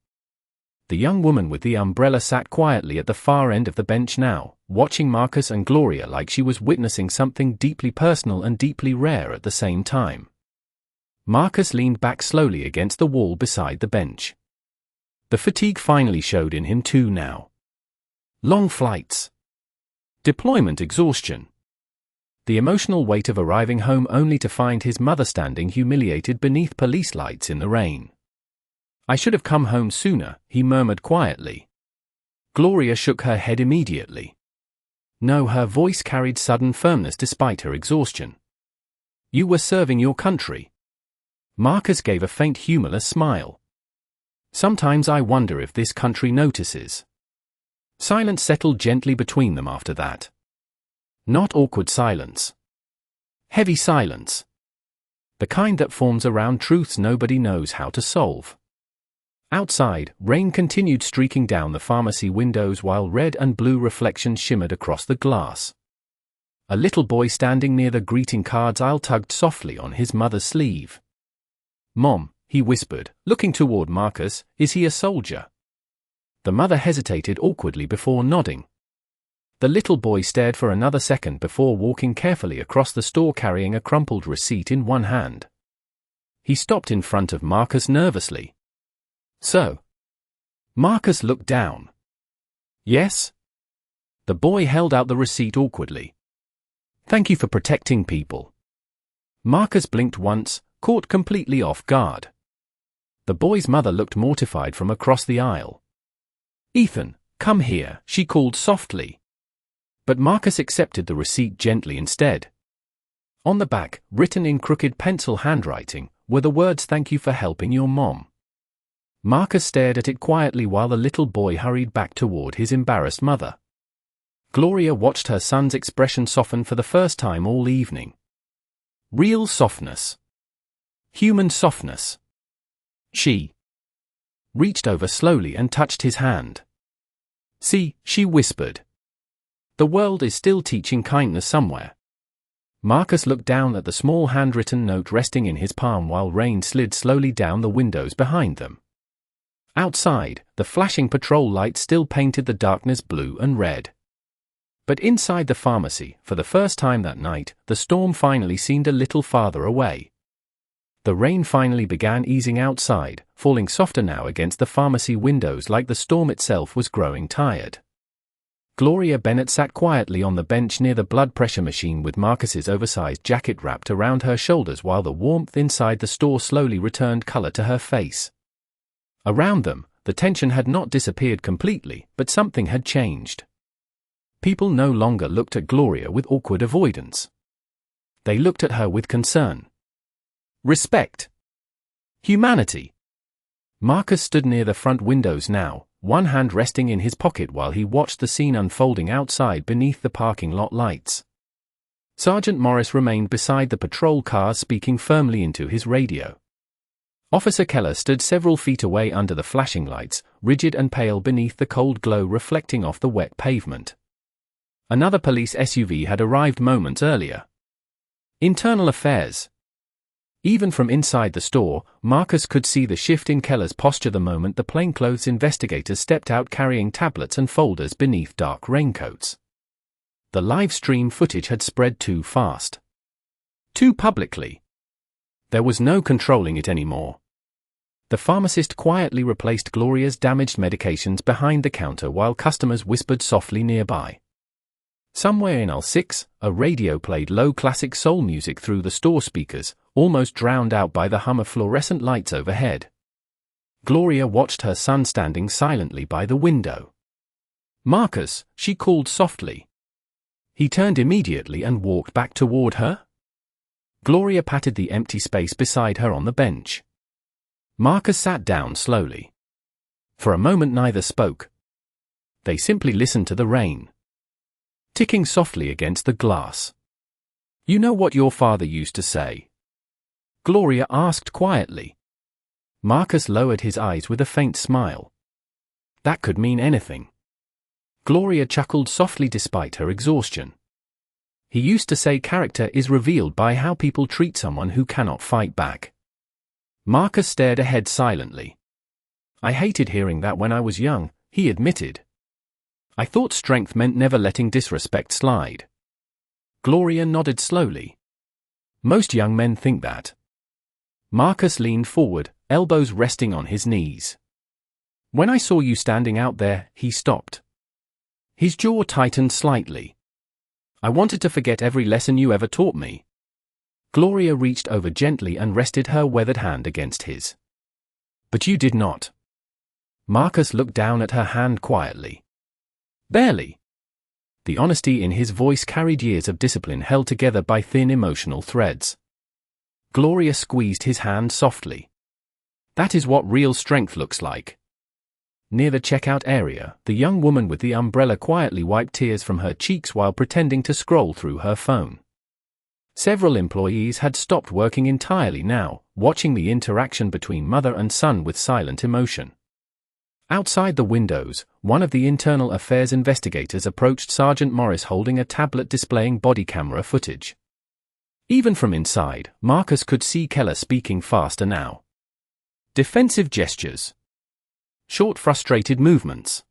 The young woman with the umbrella sat quietly at the far end of the bench now, watching Marcus and Gloria like she was witnessing something deeply personal and deeply rare at the same time. Marcus leaned back slowly against the wall beside the bench. The fatigue finally showed in him too now. Long flights. Deployment exhaustion. The emotional weight of arriving home only to find his mother standing humiliated beneath police lights in the rain. I should have come home sooner, he murmured quietly. Gloria shook her head immediately. No, her voice carried sudden firmness despite her exhaustion. You were serving your country. Marcus gave a faint humorless smile. Sometimes I wonder if this country notices. Silence settled gently between them after that. Not awkward silence. Heavy silence. The kind that forms around truths nobody knows how to solve. Outside, rain continued streaking down the pharmacy windows while red and blue reflections shimmered across the glass. A little boy standing near the greeting cards aisle tugged softly on his mother's sleeve. Mom, he whispered, looking toward Marcus, is he a soldier? The mother hesitated awkwardly before nodding. The little boy stared for another second before walking carefully across the store carrying a crumpled receipt in one hand. He stopped in front of Marcus nervously. So? Marcus looked down. Yes? The boy held out the receipt awkwardly. Thank you for protecting people. Marcus blinked once, caught completely off guard. The boy's mother looked mortified from across the aisle. Ethan, come here, she called softly. But Marcus accepted the receipt gently instead. On the back, written in crooked pencil handwriting, were the words "Thank you for helping your mom." Marcus stared at it quietly while the little boy hurried back toward his embarrassed mother. Gloria watched her son's expression soften for the first time all evening. Real softness. Human softness. She reached over slowly and touched his hand. See, she whispered. The world is still teaching kindness somewhere. Marcus looked down at the small handwritten note resting in his palm while rain slid slowly down the windows behind them. Outside, the flashing patrol lights still painted the darkness blue and red. But inside the pharmacy, for the first time that night, the storm finally seemed a little farther away. The rain finally began easing outside, falling softer now against the pharmacy windows like the storm itself was growing tired. Gloria Bennett sat quietly on the bench near the blood pressure machine with Marcus's oversized jacket wrapped around her shoulders while the warmth inside the store slowly returned color to her face. Around them, the tension had not disappeared completely, but something had changed. People no longer looked at Gloria with awkward avoidance. They looked at her with concern. Respect. Humanity. Marcus stood near the front windows now, one hand resting in his pocket while he watched the scene unfolding outside beneath the parking lot lights. Sergeant Morris remained beside the patrol car speaking firmly into his radio. Officer Keller stood several feet away under the flashing lights, rigid and pale beneath the cold glow reflecting off the wet pavement. Another police SUV had arrived moments earlier. Internal affairs. Even from inside the store, Marcus could see the shift in Keller's posture the moment the plainclothes investigators stepped out carrying tablets and folders beneath dark raincoats. The live stream footage had spread too fast. Too publicly. There was no controlling it anymore. The pharmacist quietly replaced Gloria's damaged medications behind the counter while customers whispered softly nearby. Somewhere in aisle 6, a radio played low classic soul music through the store speakers, almost drowned out by the hum of fluorescent lights overhead. Gloria watched her son standing silently by the window. Marcus, she called softly. He turned immediately and walked back toward her. Gloria patted the empty space beside her on the bench. Marcus sat down slowly. For a moment neither spoke. They simply listened to the rain ticking softly against the glass. You know what your father used to say? Gloria asked quietly. Marcus lowered his eyes with a faint smile. That could mean anything. Gloria chuckled softly despite her exhaustion. He used to say character is revealed by how people treat someone who cannot fight back. Marcus stared ahead silently. I hated hearing that when I was young, he admitted. I thought strength meant never letting disrespect slide. Gloria nodded slowly. Most young men think that. Marcus leaned forward, elbows resting on his knees. When I saw you standing out there, he stopped. His jaw tightened slightly. I wanted to forget every lesson you ever taught me. Gloria reached over gently and rested her weathered hand against his. But you did not. Marcus looked down at her hand quietly. Barely. The honesty in his voice carried years of discipline held together by thin emotional threads. Gloria squeezed his hand softly. That is what real strength looks like. Near the checkout area, the young woman with the umbrella quietly wiped tears from her cheeks while pretending to scroll through her phone. Several employees had stopped working entirely now, watching the interaction between mother and son with silent emotion. Outside the windows, one of the internal affairs investigators approached Sergeant Morris holding a tablet displaying body camera footage. Even from inside, Marcus could see Keller speaking faster now. Defensive gestures. Short frustrated movements.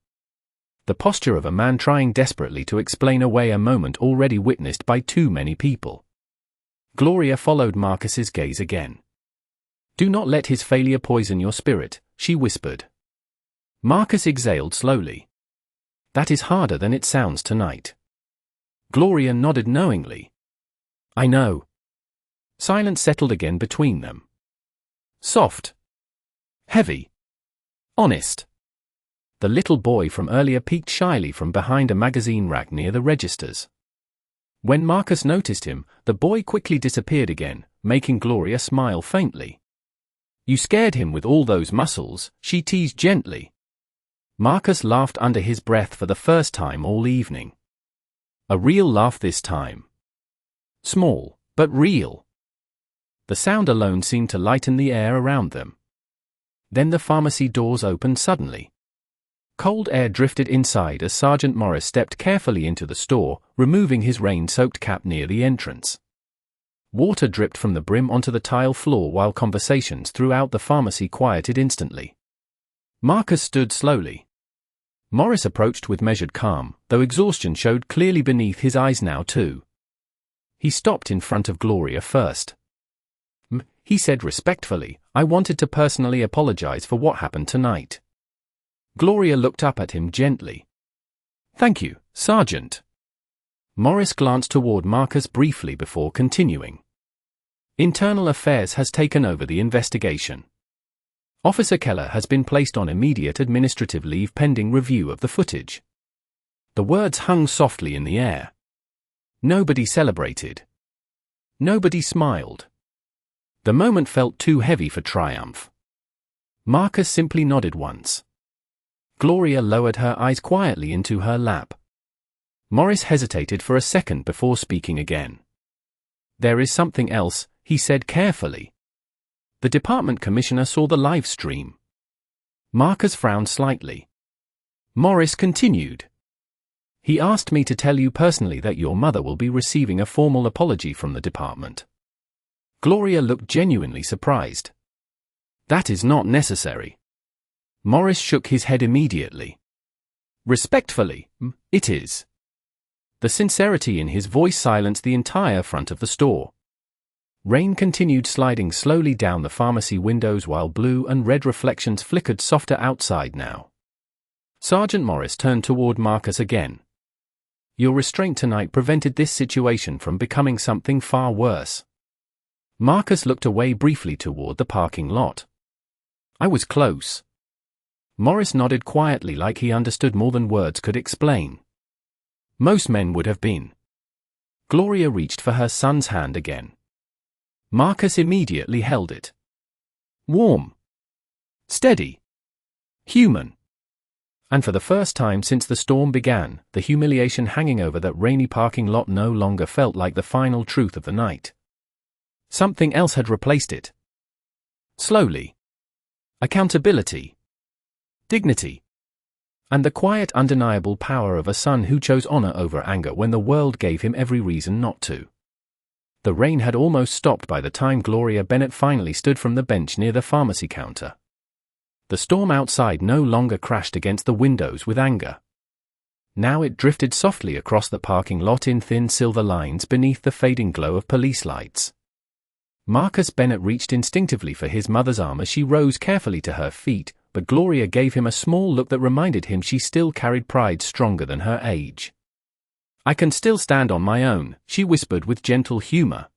The posture of a man trying desperately to explain away a moment already witnessed by too many people. Gloria followed Marcus's gaze again. Do not let his failure poison your spirit, she whispered. Marcus exhaled slowly. That is harder than it sounds tonight. Gloria nodded knowingly. I know. Silence settled again between them. Soft. Heavy. Honest. The little boy from earlier peeked shyly from behind a magazine rack near the registers. When Marcus noticed him, the boy quickly disappeared again, making Gloria smile faintly. You scared him with all those muscles, she teased gently. Marcus laughed under his breath for the first time all evening. A real laugh this time. Small, but real. The sound alone seemed to lighten the air around them. Then the pharmacy doors opened suddenly. Cold air drifted inside as Sergeant Morris stepped carefully into the store, removing his rain-soaked cap near the entrance. Water dripped from the brim onto the tile floor while conversations throughout the pharmacy quieted instantly. Marcus stood slowly. Morris approached with measured calm, though exhaustion showed clearly beneath his eyes now too. He stopped in front of Gloria first. He said respectfully, I wanted to personally apologize for what happened tonight. Gloria looked up at him gently. Thank you, Sergeant. Morris glanced toward Marcus briefly before continuing. Internal Affairs has taken over the investigation. Officer Keller has been placed on immediate administrative leave pending review of the footage. The words hung softly in the air. Nobody celebrated. Nobody smiled. The moment felt too heavy for triumph. Marcus simply nodded once. Gloria lowered her eyes quietly into her lap. Morris hesitated for a second before speaking again. There is something else, he said carefully. The department commissioner saw the live stream. Marcus frowned slightly. Morris continued. He asked me to tell you personally that your mother will be receiving a formal apology from the department. Gloria looked genuinely surprised. That is not necessary. Morris shook his head immediately. Respectfully, it is. The sincerity in his voice silenced the entire front of the store. Rain continued sliding slowly down the pharmacy windows while blue and red reflections flickered softer outside now. Sergeant Morris turned toward Marcus again. Your restraint tonight prevented this situation from becoming something far worse. Marcus looked away briefly toward the parking lot. I was close. Morris nodded quietly like he understood more than words could explain. Most men would have been. Gloria reached for her son's hand again. Marcus immediately held it. Warm. Steady. Human. And for the first time since the storm began, the humiliation hanging over that rainy parking lot no longer felt like the final truth of the night. Something else had replaced it. Slowly. accountability, dignity, and the quiet, undeniable power of a son who chose honor over anger when the world gave him every reason not to. The rain had almost stopped by the time Gloria Bennett finally stood from the bench near the pharmacy counter. The storm outside no longer crashed against the windows with anger. Now it drifted softly across the parking lot in thin silver lines beneath the fading glow of police lights. Marcus Bennett reached instinctively for his mother's arm as she rose carefully to her feet, but Gloria gave him a small look that reminded him she still carried pride stronger than her age. "I can still stand on my own," she whispered with gentle humor.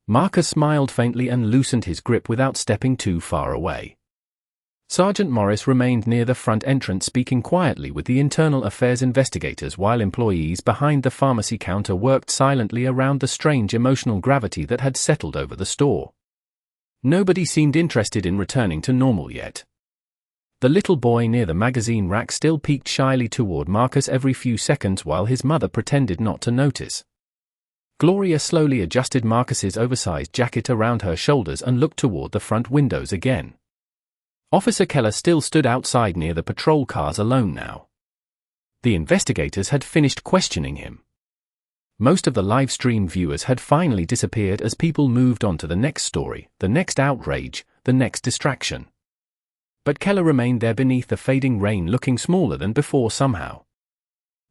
Marcus smiled faintly and loosened his grip without stepping too far away. Sergeant Morris remained near the front entrance speaking quietly with the internal affairs investigators while employees behind the pharmacy counter worked silently around the strange emotional gravity that had settled over the store. Nobody seemed interested in returning to normal yet. The little boy near the magazine rack still peeked shyly toward Marcus every few seconds while his mother pretended not to notice. Gloria slowly adjusted Marcus's oversized jacket around her shoulders and looked toward the front windows again. Officer Keller still stood outside near the patrol cars alone now. The investigators had finished questioning him. Most of the live stream viewers had finally disappeared as people moved on to the next story, the next outrage, the next distraction. But Keller remained there beneath the fading rain looking smaller than before somehow.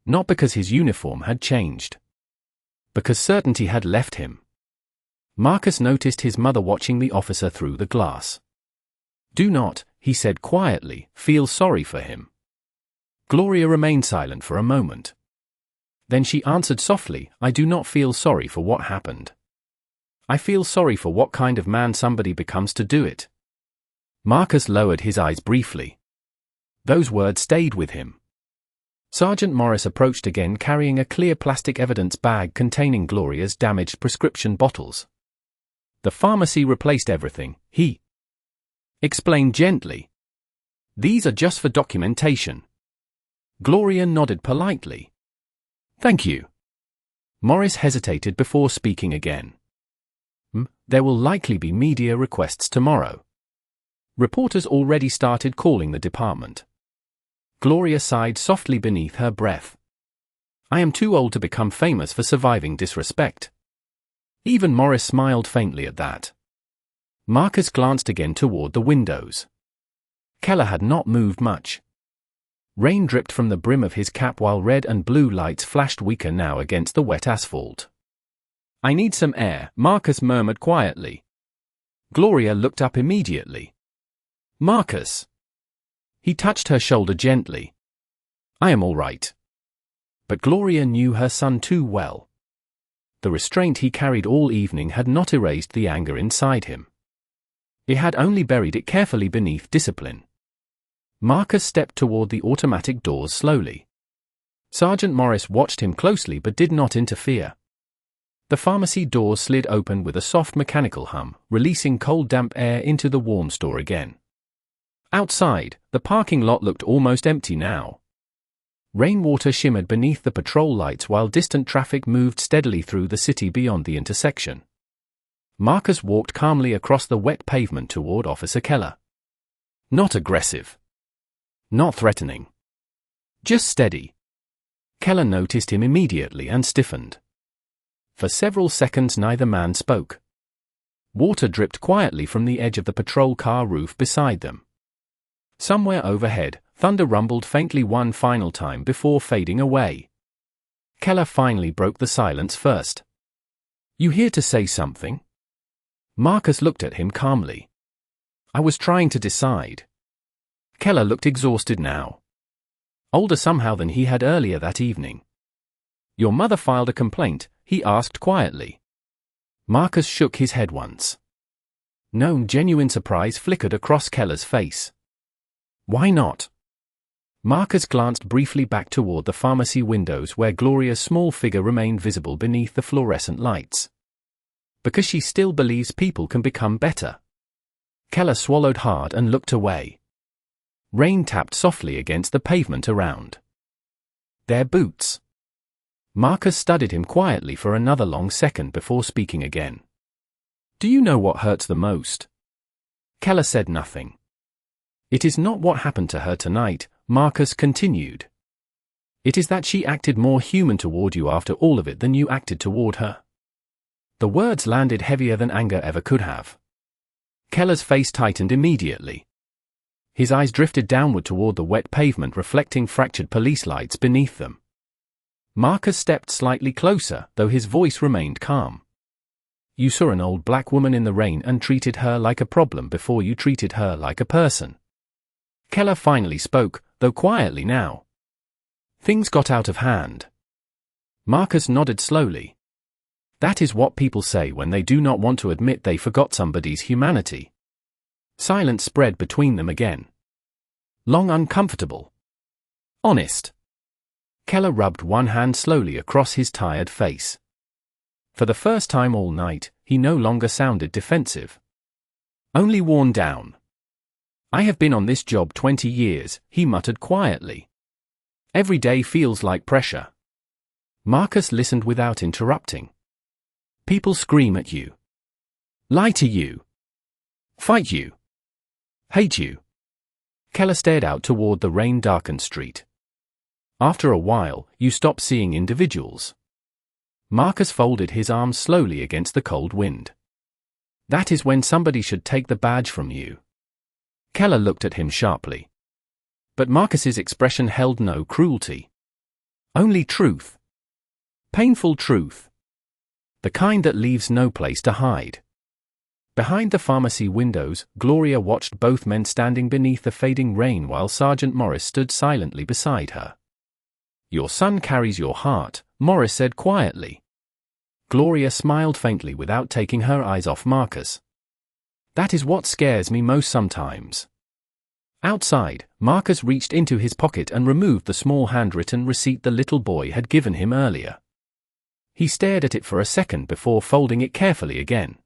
Not because his uniform had changed. Because certainty had left him. Marcus noticed his mother watching the officer through the glass. "Do not," he said quietly, "feel sorry for him." Gloria remained silent for a moment. Then she answered softly, "I do not feel sorry for what happened. I feel sorry for what kind of man somebody becomes to do it." Marcus lowered his eyes briefly. Those words stayed with him. Sergeant Morris approached again carrying a clear plastic evidence bag containing Gloria's damaged prescription bottles. "The pharmacy replaced everything," he explained gently. "These are just for documentation." Gloria nodded politely. "Thank you." Morris hesitated before speaking again. "There will likely be media requests tomorrow. Reporters already started calling the department." Gloria sighed softly beneath her breath. "I am too old to become famous for surviving disrespect." Even Morris smiled faintly at that. Marcus glanced again toward the windows. Keller had not moved much. Rain dripped from the brim of his cap while red and blue lights flashed weaker now against the wet asphalt. "I need some air," Marcus murmured quietly. Gloria looked up immediately. "Marcus." He touched her shoulder gently. "I am all right." But Gloria knew her son too well. The restraint he carried all evening had not erased the anger inside him. It had only buried it carefully beneath discipline. Marcus stepped toward the automatic doors slowly. Sergeant Morris watched him closely but did not interfere. The pharmacy doors slid open with a soft mechanical hum, releasing cold damp air into the warm store again. Outside, the parking lot looked almost empty now. Rainwater shimmered beneath the patrol lights while distant traffic moved steadily through the city beyond the intersection. Marcus walked calmly across the wet pavement toward Officer Keller. Not aggressive. Not threatening. Just steady. Keller noticed him immediately and stiffened. For several seconds neither man spoke. Water dripped quietly from the edge of the patrol car roof beside them. Somewhere overhead, thunder rumbled faintly one final time before fading away. Keller finally broke the silence first. "You here to say something?" Marcus looked at him calmly. "I was trying to decide." Keller looked exhausted now. Older somehow than he had earlier that evening. "Your mother filed a complaint?" he asked quietly. Marcus shook his head once. No genuine surprise flickered across Keller's face. "Why not?" Marcus glanced briefly back toward the pharmacy windows where Gloria's small figure remained visible beneath the fluorescent lights. "Because she still believes people can become better." Keller swallowed hard and looked away. Rain tapped softly against the pavement around. "Their boots." Marcus studied him quietly for another long second before speaking again. "Do you know what hurts the most?" Keller said nothing. It is not what happened to her tonight, Marcus continued. It is that she acted more human toward you after all of it than you acted toward her. The words landed heavier than anger ever could have. Keller's face tightened immediately. His eyes drifted downward toward the wet pavement, reflecting fractured police lights beneath them. Marcus stepped slightly closer, though his voice remained calm. You saw an old black woman in the rain and treated her like a problem before you treated her like a person. Keller finally spoke, though quietly now. Things got out of hand. Marcus nodded slowly. That is what people say when they do not want to admit they forgot somebody's humanity. Silence spread between them again. Long uncomfortable. Honest. Keller rubbed one hand slowly across his tired face. For the first time all night, he no longer sounded defensive. Only worn down. I have been on this job 20 years, he muttered quietly. Every day feels like pressure. Marcus listened without interrupting. People scream at you. Lie to you. Fight you. Hate you. Keller stared out toward the rain-darkened street. After a while, you stop seeing individuals. Marcus folded his arms slowly against the cold wind. That is when somebody should take the badge from you. Keller looked at him sharply. But Marcus's expression held no cruelty. Only truth. Painful truth. The kind that leaves no place to hide. Behind the pharmacy windows, Gloria watched both men standing beneath the fading rain while Sergeant Morris stood silently beside her. Your son carries your heart, Morris said quietly. Gloria smiled faintly without taking her eyes off Marcus. That is what scares me most sometimes. Outside, Marcus reached into his pocket and removed the small handwritten receipt the little boy had given him earlier. He stared at it for a second before folding it carefully again.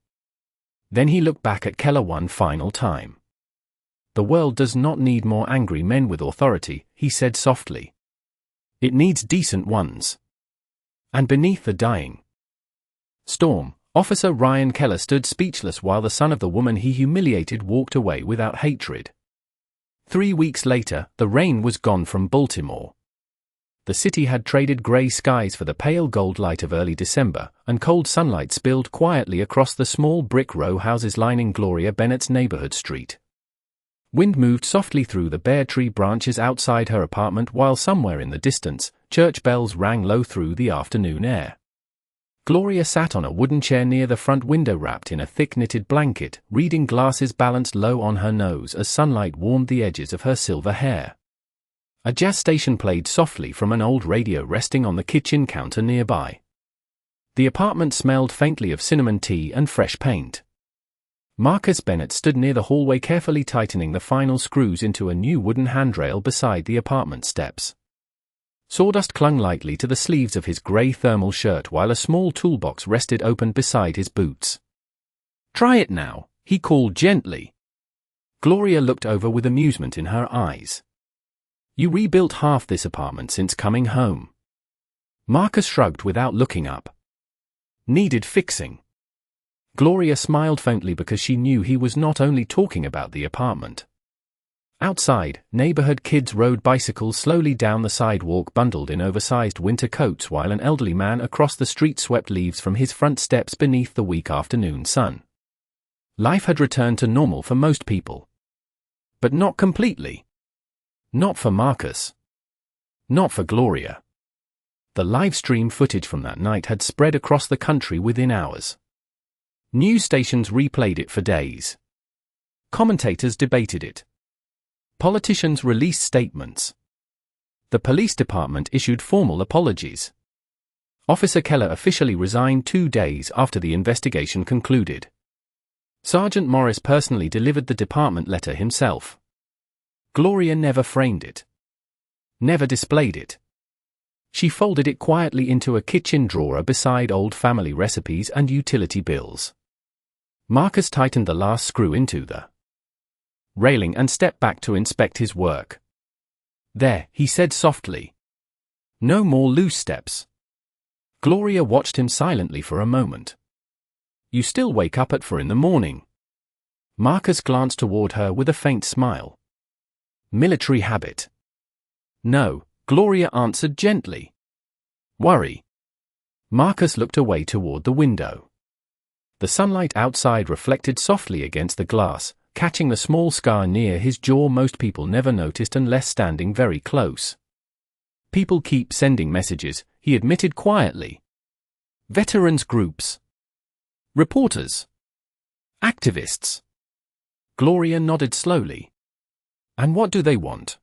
Then he looked back at Keller one final time. The world does not need more angry men with authority, he said softly. It needs decent ones. And beneath the dying storm, Officer Ryan Keller stood speechless while the son of the woman he humiliated walked away without hatred. 3 weeks later, the rain was gone from Baltimore. The city had traded gray skies for the pale gold light of early December, and cold sunlight spilled quietly across the small brick row houses lining Gloria Bennett's neighborhood street. Wind moved softly through the bare tree branches outside her apartment while somewhere in the distance, church bells rang low through the afternoon air. Gloria sat on a wooden chair near the front window wrapped in a thick knitted blanket, reading glasses balanced low on her nose as sunlight warmed the edges of her silver hair. A jazz station played softly from an old radio resting on the kitchen counter nearby. The apartment smelled faintly of cinnamon tea and fresh paint. Marcus Bennett stood near the hallway carefully tightening the final screws into a new wooden handrail beside the apartment steps. Sawdust clung lightly to the sleeves of his grey thermal shirt while a small toolbox rested open beside his boots. Try it now, he called gently. Gloria looked over with amusement in her eyes. You rebuilt half this apartment since coming home. Marcus shrugged without looking up. Needed fixing. Gloria smiled faintly because she knew he was not only talking about the apartment. Outside, neighborhood kids rode bicycles slowly down the sidewalk bundled in oversized winter coats while an elderly man across the street swept leaves from his front steps beneath the weak afternoon sun. Life had returned to normal for most people. But not completely. Not for Marcus. Not for Gloria. The live stream footage from that night had spread across the country within hours. News stations replayed it for days. Commentators debated it. Politicians released statements. The police department issued formal apologies. Officer Keller officially resigned 2 days after the investigation concluded. Sergeant Morris personally delivered the department letter himself. Gloria never framed it. Never displayed it. She folded it quietly into a kitchen drawer beside old family recipes and utility bills. Marcus tightened the last screw into the railing and stepped back to inspect his work. There, he said softly. No more loose steps. Gloria watched him silently for a moment. You still wake up at 4 in the morning. Marcus glanced toward her with a faint smile. Military habit. No, Gloria answered gently. Worry. Marcus looked away toward the window. The sunlight outside reflected softly against the glass, catching the small scar near his jaw most people never noticed unless standing very close. People keep sending messages, he admitted quietly. Veterans groups. Reporters. Activists. Gloria nodded slowly. And what do they want?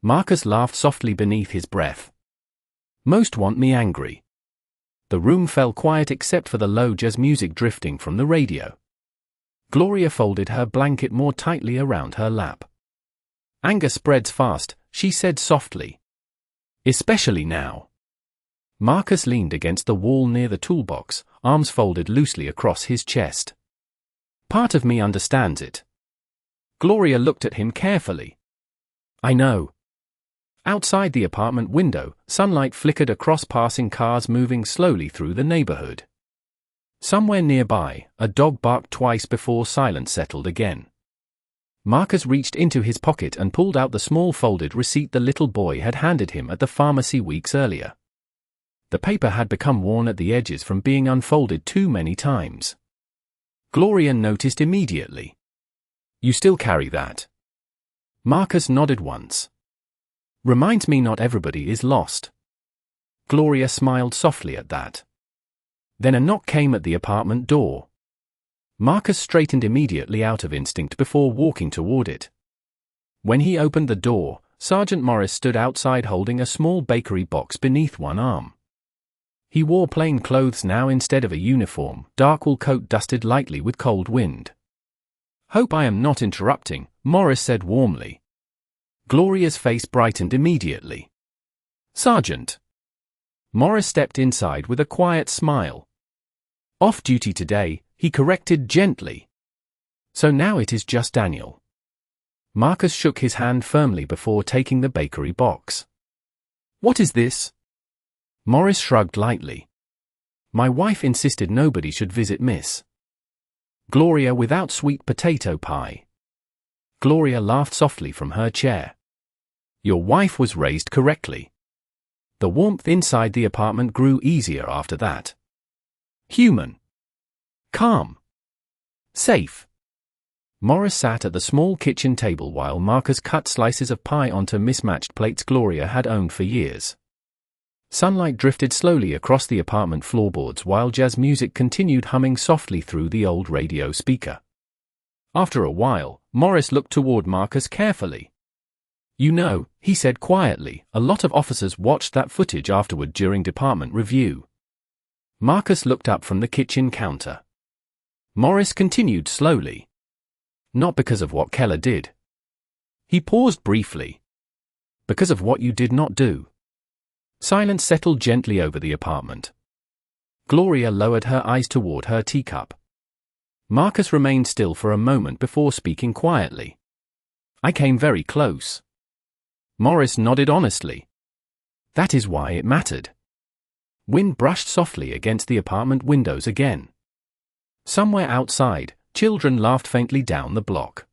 Marcus laughed softly beneath his breath. Most want me angry. The room fell quiet except for the low jazz music drifting from the radio. Gloria folded her blanket more tightly around her lap. Anger spreads fast, she said softly. Especially now. Marcus leaned against the wall near the toolbox, arms folded loosely across his chest. Part of me understands it. Gloria looked at him carefully. I know. Outside the apartment window, sunlight flickered across passing cars moving slowly through the neighborhood. Somewhere nearby, a dog barked twice before silence settled again. Marcus reached into his pocket and pulled out the small folded receipt the little boy had handed him at the pharmacy weeks earlier. The paper had become worn at the edges from being unfolded too many times. Gloria noticed immediately. You still carry that? Marcus nodded once. Reminds me not everybody is lost. Gloria smiled softly at that. Then a knock came at the apartment door. Marcus straightened immediately out of instinct before walking toward it. When he opened the door, Sergeant Morris stood outside holding a small bakery box beneath one arm. He wore plain clothes now instead of a uniform, dark wool coat dusted lightly with cold wind. Hope I am not interrupting, Morris said warmly. Gloria's face brightened immediately. Sergeant. Morris stepped inside with a quiet smile. Off duty today, he corrected gently. So now it is just Daniel. Marcus shook his hand firmly before taking the bakery box. What is this? Morris shrugged lightly. My wife insisted nobody should visit Miss Gloria without sweet potato pie. Gloria laughed softly from her chair. Your wife was raised correctly. The warmth inside the apartment grew easier after that. Human. Calm. Safe. Morris sat at the small kitchen table while Marcus cut slices of pie onto mismatched plates Gloria had owned for years. Sunlight drifted slowly across the apartment floorboards while jazz music continued humming softly through the old radio speaker. After a while, Morris looked toward Marcus carefully. You know, he said quietly, a lot of officers watched that footage afterward during department review. Marcus looked up from the kitchen counter. Morris continued slowly. Not because of what Keller did. He paused briefly. Because of what you did not do. Silence settled gently over the apartment. Gloria lowered her eyes toward her teacup. Marcus remained still for a moment before speaking quietly. I came very close. Morris nodded honestly. That is why it mattered. Wind brushed softly against the apartment windows again. Somewhere outside, children laughed faintly down the block.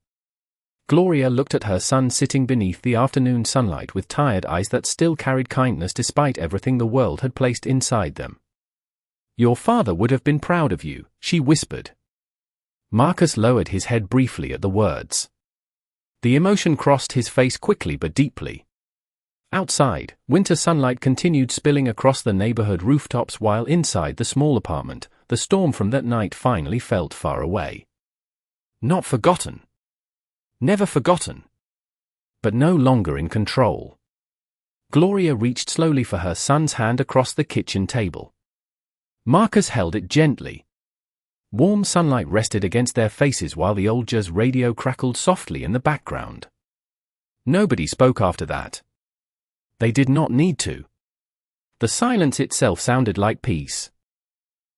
Gloria looked at her son sitting beneath the afternoon sunlight with tired eyes that still carried kindness despite everything the world had placed inside them. Your father would have been proud of you, she whispered. Marcus lowered his head briefly at the words. The emotion crossed his face quickly but deeply. Outside, winter sunlight continued spilling across the neighborhood rooftops while inside the small apartment, the storm from that night finally felt far away. Not forgotten. Never forgotten. But no longer in control. Gloria reached slowly for her son's hand across the kitchen table. Marcus held it gently. Warm sunlight rested against their faces while the old jazz radio crackled softly in the background. Nobody spoke after that. They did not need to. The silence itself sounded like peace.